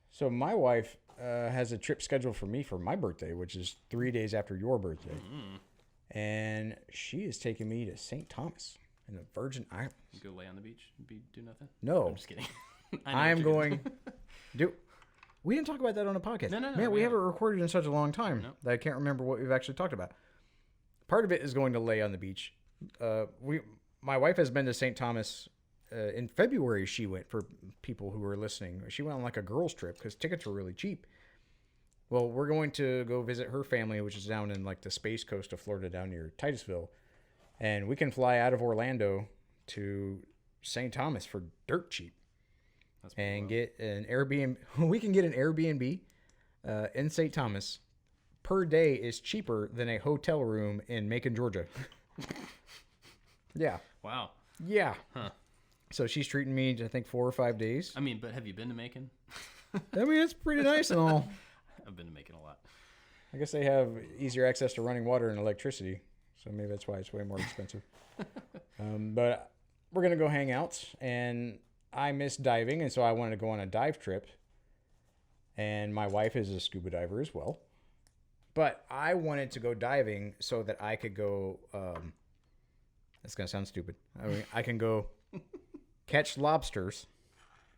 So my wife has a trip scheduled for me for my birthday, which is 3 days after your birthday. And she is taking me to St. Thomas in the Virgin Islands. You go lay on the beach and do nothing? No. I'm just kidding. I am going... We didn't talk about that on a podcast. No. Man, we haven't recorded in such a long time that I can't remember what we've actually talked about. Part of it is going to lay on the beach. My wife has been to St. Thomas in February. She went, for people who are listening. She went on like a girls trip because tickets were really cheap. Well, we're going to go visit her family, which is down in like the Space Coast of Florida, down near Titusville. And we can fly out of Orlando to St. Thomas for dirt cheap. And get an Airbnb. We can get an Airbnb in St. Thomas. Per day is cheaper than a hotel room in Macon, Georgia. Yeah. Wow. Yeah. Huh. So she's treating me, I think, 4 or 5 days. I mean, but have you been to Macon? I mean, it's pretty nice and all. I've been to Macon a lot. I guess they have easier access to running water and electricity, so maybe that's why it's way more expensive. But we're going to go hang out, and I miss diving, and so I wanted to go on a dive trip. And my wife is a scuba diver as well. But I wanted to go diving so that I could go... That's going to sound stupid. I mean, I can go catch lobsters,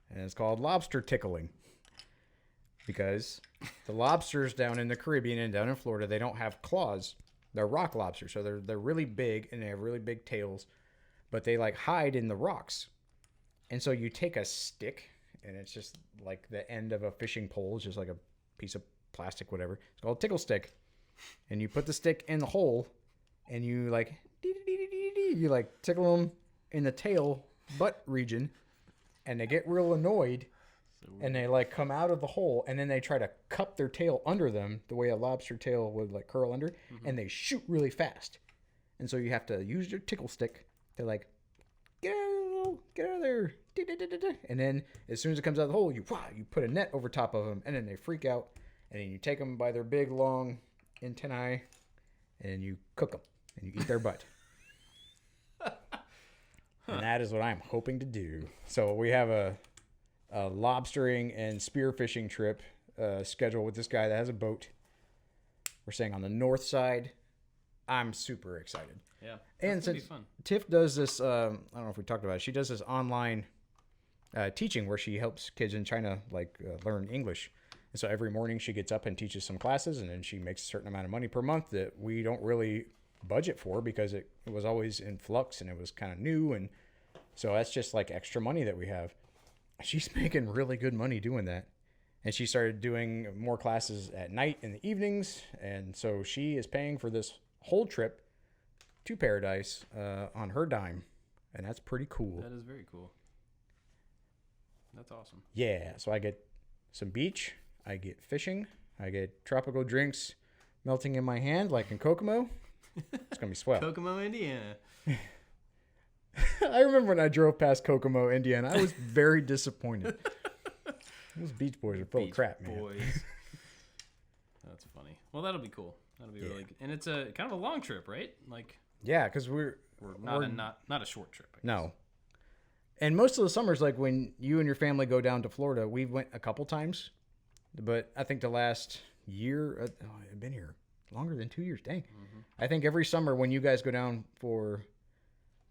and it's called lobster tickling. Because the lobsters down in the Caribbean and down in Florida, they don't have claws. They're rock lobsters, so they're really big, and they have really big tails. But they, like, hide in the rocks. And so you take a stick, and it's just like the end of a fishing pole. It's just like a piece of plastic, whatever. It's called a tickle-stick. And you put the stick in the hole, and you, like... You like tickle them in the tail butt region, and they get real annoyed, and they like come out of the hole, and then they try to cup their tail under them the way a lobster tail would like curl under, and they shoot really fast. And so you have to use your tickle stick to like get out of there, and then as soon as it comes out of the hole, you put a net over top of them, and then they freak out, and then you take them by their big long antennae, and you cook them, and you eat their butt. And that is what I'm hoping to do. So we have a lobstering and spearfishing trip scheduled with this guy that has a boat. We're staying on the north side. I'm super excited. Yeah. And since Tiff does this, I don't know if we talked about it, she does this online teaching where she helps kids in China learn English. And so every morning she gets up and teaches some classes, and then she makes a certain amount of money per month that we don't really budget for because it was always in flux and it was kind of new. And so that's just like extra money that we have. She's making really good money doing that. And she started doing more classes at night in the evenings. And so she is paying for this whole trip to Paradise on her dime. And that's pretty cool. That is very cool. That's awesome. Yeah. So I get some beach. I get fishing. I get tropical drinks melting in my hand like in Kokomo. It's going to be swell. Kokomo, Indiana. I remember when I drove past Kokomo, Indiana. I was very disappointed. Those Beach Boys are full of crap, man. Boys. That's funny. Well, that'll be cool. That'll be really good. And it's a kind of a long trip, right? Like, yeah, because we're not a short trip. I guess. No. And most of the summers, like when you and your family go down to Florida, we went a couple times. But I think the last year, I've been here longer than 2 years. Dang. Mm-hmm. I think every summer when you guys go down for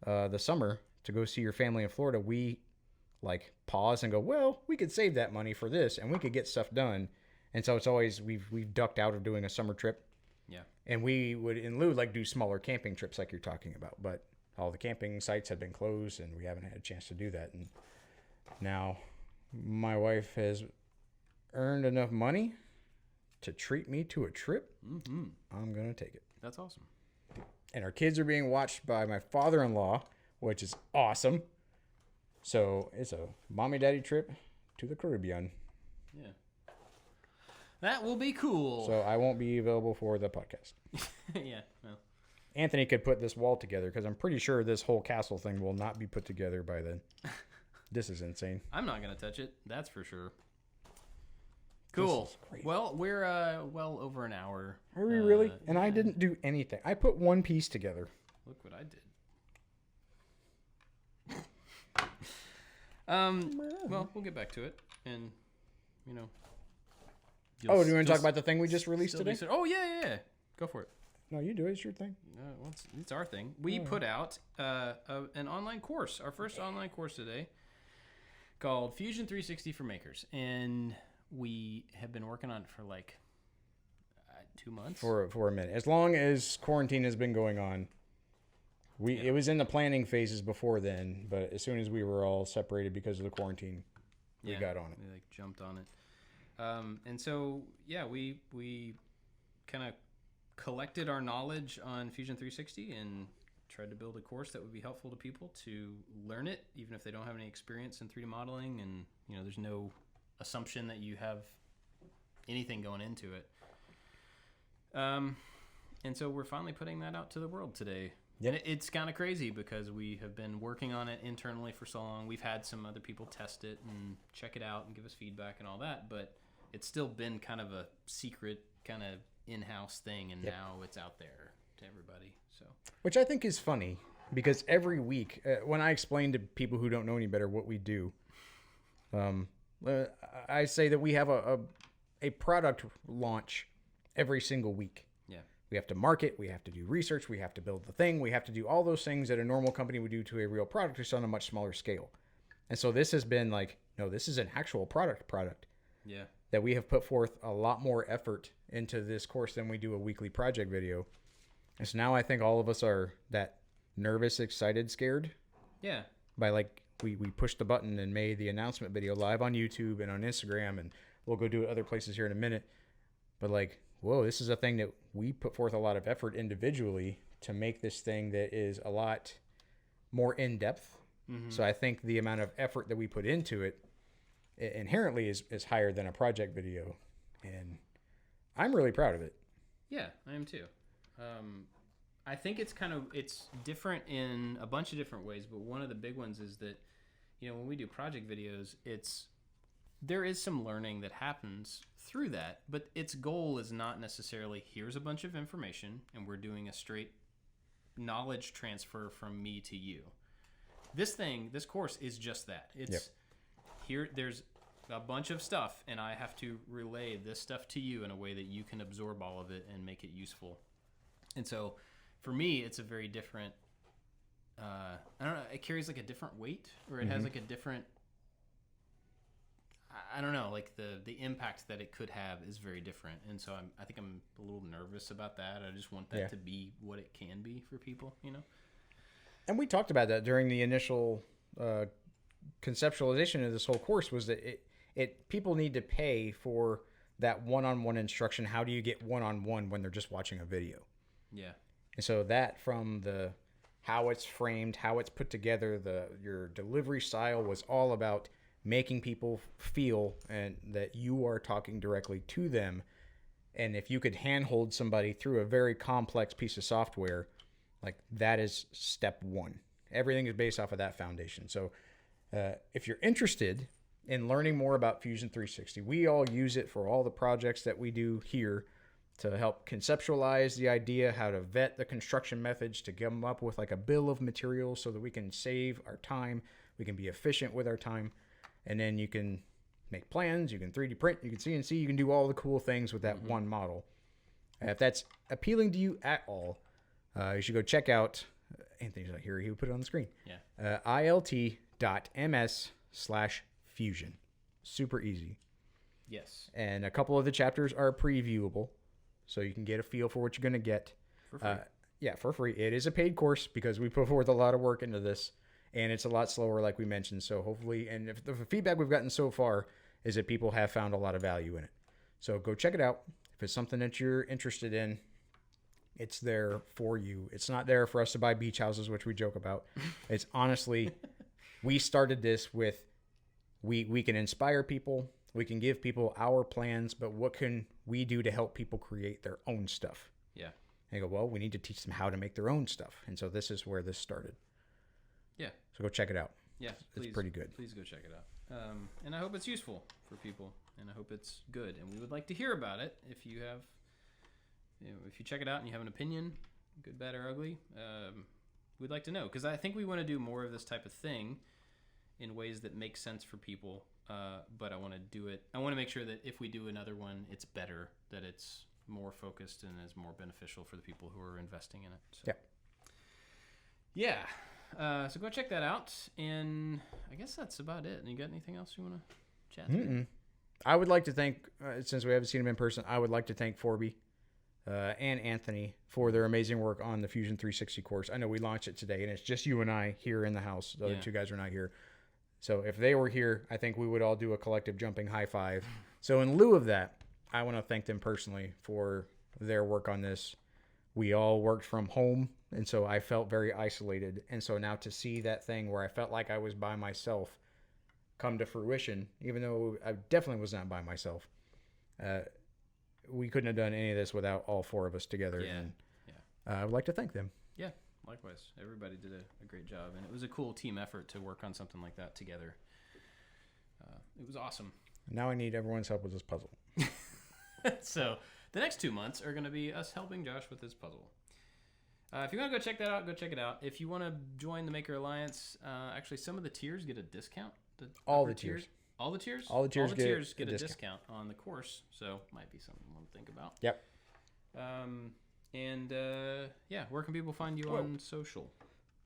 the summer to go see your family in Florida, we like pause and go, well, we could save that money for this and we could get stuff done. And so it's always we've ducked out of doing a summer trip. Yeah. And we would in lieu like do smaller camping trips like you're talking about, but all the camping sites have been closed and we haven't had a chance to do that. And now my wife has earned enough money to treat me to a trip. Mm-hmm. I'm going to take it. That's awesome. And our kids are being watched by my father-in-law, which is awesome. So it's a mommy-daddy trip to the Caribbean. Yeah. That will be cool. So I won't be available for the podcast. Yeah, no. Anthony could put this wall together because I'm pretty sure this whole castle thing will not be put together by then. This is insane. I'm not going to touch it. That's for sure. Cool. Well, we're well over an hour. Are we really? And I didn't do anything. I put one piece together. Look what I did. Well, we'll get back to it, and you know. Oh, do you want to talk about the thing we just released today? Oh yeah. Go for it. No, you do it. It's your thing. Well, it's our thing. We put out an online course, our first online course today, called Fusion 360 for Makers, and we have been working on it for like 2 months. For a minute. As long as quarantine has been going on. It was in the planning phases before then, but as soon as we were all separated because of the quarantine, we got on it. We like jumped on it. And so, yeah, we kind of collected our knowledge on Fusion 360 and tried to build a course that would be helpful to people to learn it, even if they don't have any experience in 3D modeling. And, you know, there's no assumption that you have anything going into it. And so we're finally putting that out to the world today. Yep. And it's kind of crazy because we have been working on it internally for so long. We've had some other people test it and check it out and give us feedback and all that, but it's still been kind of a secret kind of in-house thing, and now it's out there to everybody. So, which I think is funny because every week when I explain to people who don't know any better what we do, I say that we have a product launch every single week. Yeah. We have to market, we have to do research, we have to build the thing, we have to do all those things that a normal company would do to a real product, just on a much smaller scale. And so this has been like, no, this is an actual product. Yeah. That we have put forth a lot more effort into this course than we do a weekly project video. And so now I think all of us are that nervous, excited, scared. Yeah. By like, we pushed the button and made the announcement video live on YouTube and on Instagram, and we'll go do it other places here in a minute. But like, whoa, this is a thing that we put forth a lot of effort individually to make this thing that is a lot more in-depth. Mm-hmm. So I think the amount of effort that we put into it inherently is higher than a project video. And I'm really proud of it. Yeah, I am too. I think it's different in a bunch of different ways, but one of the big ones is that, you know, when we do project videos, there is some learning that happens through that, but its goal is not necessarily here's a bunch of information and we're doing a straight knowledge transfer from me to you. This course is just that. It's here, there's a bunch of stuff and I have to relay this stuff to you in a way that you can absorb all of it and make it useful. And so for me, it's a very different, I don't know, it carries like a different weight, or it has like a different I don't know, like the impact that it could have is very different, and so I think I'm a little nervous about that. I just want that to be what it can be for people, you know. And we talked about that during the initial conceptualization of this whole course, was that people need to pay for that one-on-one instruction. How do you get one-on-one when they're just watching a video? Yeah. And so that, from how it's framed, how it's put together, your delivery style was all about making people feel and that you are talking directly to them. And if you could handhold somebody through a very complex piece of software, like, that is step one. Everything is based off of that foundation. So if you're interested in learning more about Fusion 360, we all use it for all the projects that we do here to help conceptualize the idea, how to vet the construction methods, to come up with like a bill of materials so that we can save our time, we can be efficient with our time, and then you can make plans, you can 3D print, you can CNC, you can do all the cool things with that one model. If that's appealing to you at all, you should go check out, Anthony's not here, he would put it on the screen. Yeah. ilt.ms/fusion. Super easy. Yes. And a couple of the chapters are previewable, so you can get a feel for what you're going to get. For free. Yeah, for free. It is a paid course because we put forth a lot of work into this, and it's a lot slower, like we mentioned. So hopefully, and if the feedback we've gotten so far is that people have found a lot of value in it. So go check it out. If it's something that you're interested in, it's there for you. It's not there for us to buy beach houses, which we joke about. It's honestly, we started this with, we can inspire people. We can give people our plans, but what can we do to help people create their own stuff? Yeah. And you go, well, we need to teach them how to make their own stuff. And so this is where this started. Yeah. So go check it out. Yeah. It's pretty good. Please go check it out. And I hope it's useful for people, and I hope it's good. And we would like to hear about it. If you have, if you check it out and you have an opinion, good, bad, or ugly, we'd like to know. Because I think we want to do more of this type of thing in ways that make sense for people. But I want to do it. I want to make sure that if we do another one, it's better, that it's more focused and is more beneficial for the people who are investing in it. So. Yeah. Yeah. So go check that out. And I guess that's about it. And you got anything else you want to chat through? I would like to thank, since we haven't seen him in person, I would like to thank Forby and Anthony for their amazing work on the Fusion 360 course. I know we launched it today, and it's just you and I here in the house. The other two guys are not here. So if they were here, I think we would all do a collective jumping high five. So in lieu of that, I want to thank them personally for their work on this. We all worked from home, and so I felt very isolated. And so now to see that thing where I felt like I was by myself come to fruition, even though I definitely was not by myself, we couldn't have done any of this without all four of us together. Yeah. And I would like to thank them. Yeah. Likewise, everybody did a great job, and it was a cool team effort to work on something like that together. It was awesome. Now I need everyone's help with this puzzle. So the next 2 months are going to be us helping Josh with his puzzle. If you want to go check that out, go check it out. If you want to join the Maker Alliance, actually some of the tiers get a discount. All the tiers. All the tiers? All the tiers get a discount on the course, so might be something you want to think about. Yep. And where can people find you on social?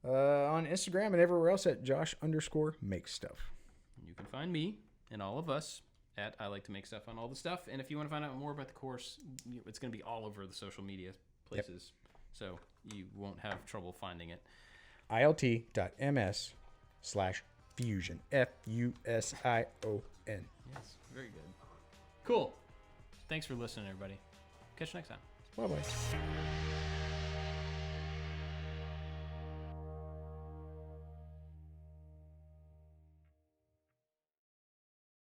On Instagram and everywhere else at Josh_makes_stuff. You can find me and all of us at I Like to Make Stuff on all the stuff. And if you want to find out more about the course, it's going to be all over the social media places. So you won't have trouble finding it. ilt.ms/fusion. FUSION. Yes, very good. Cool. Thanks for listening, everybody. Catch you next time. Bye-bye.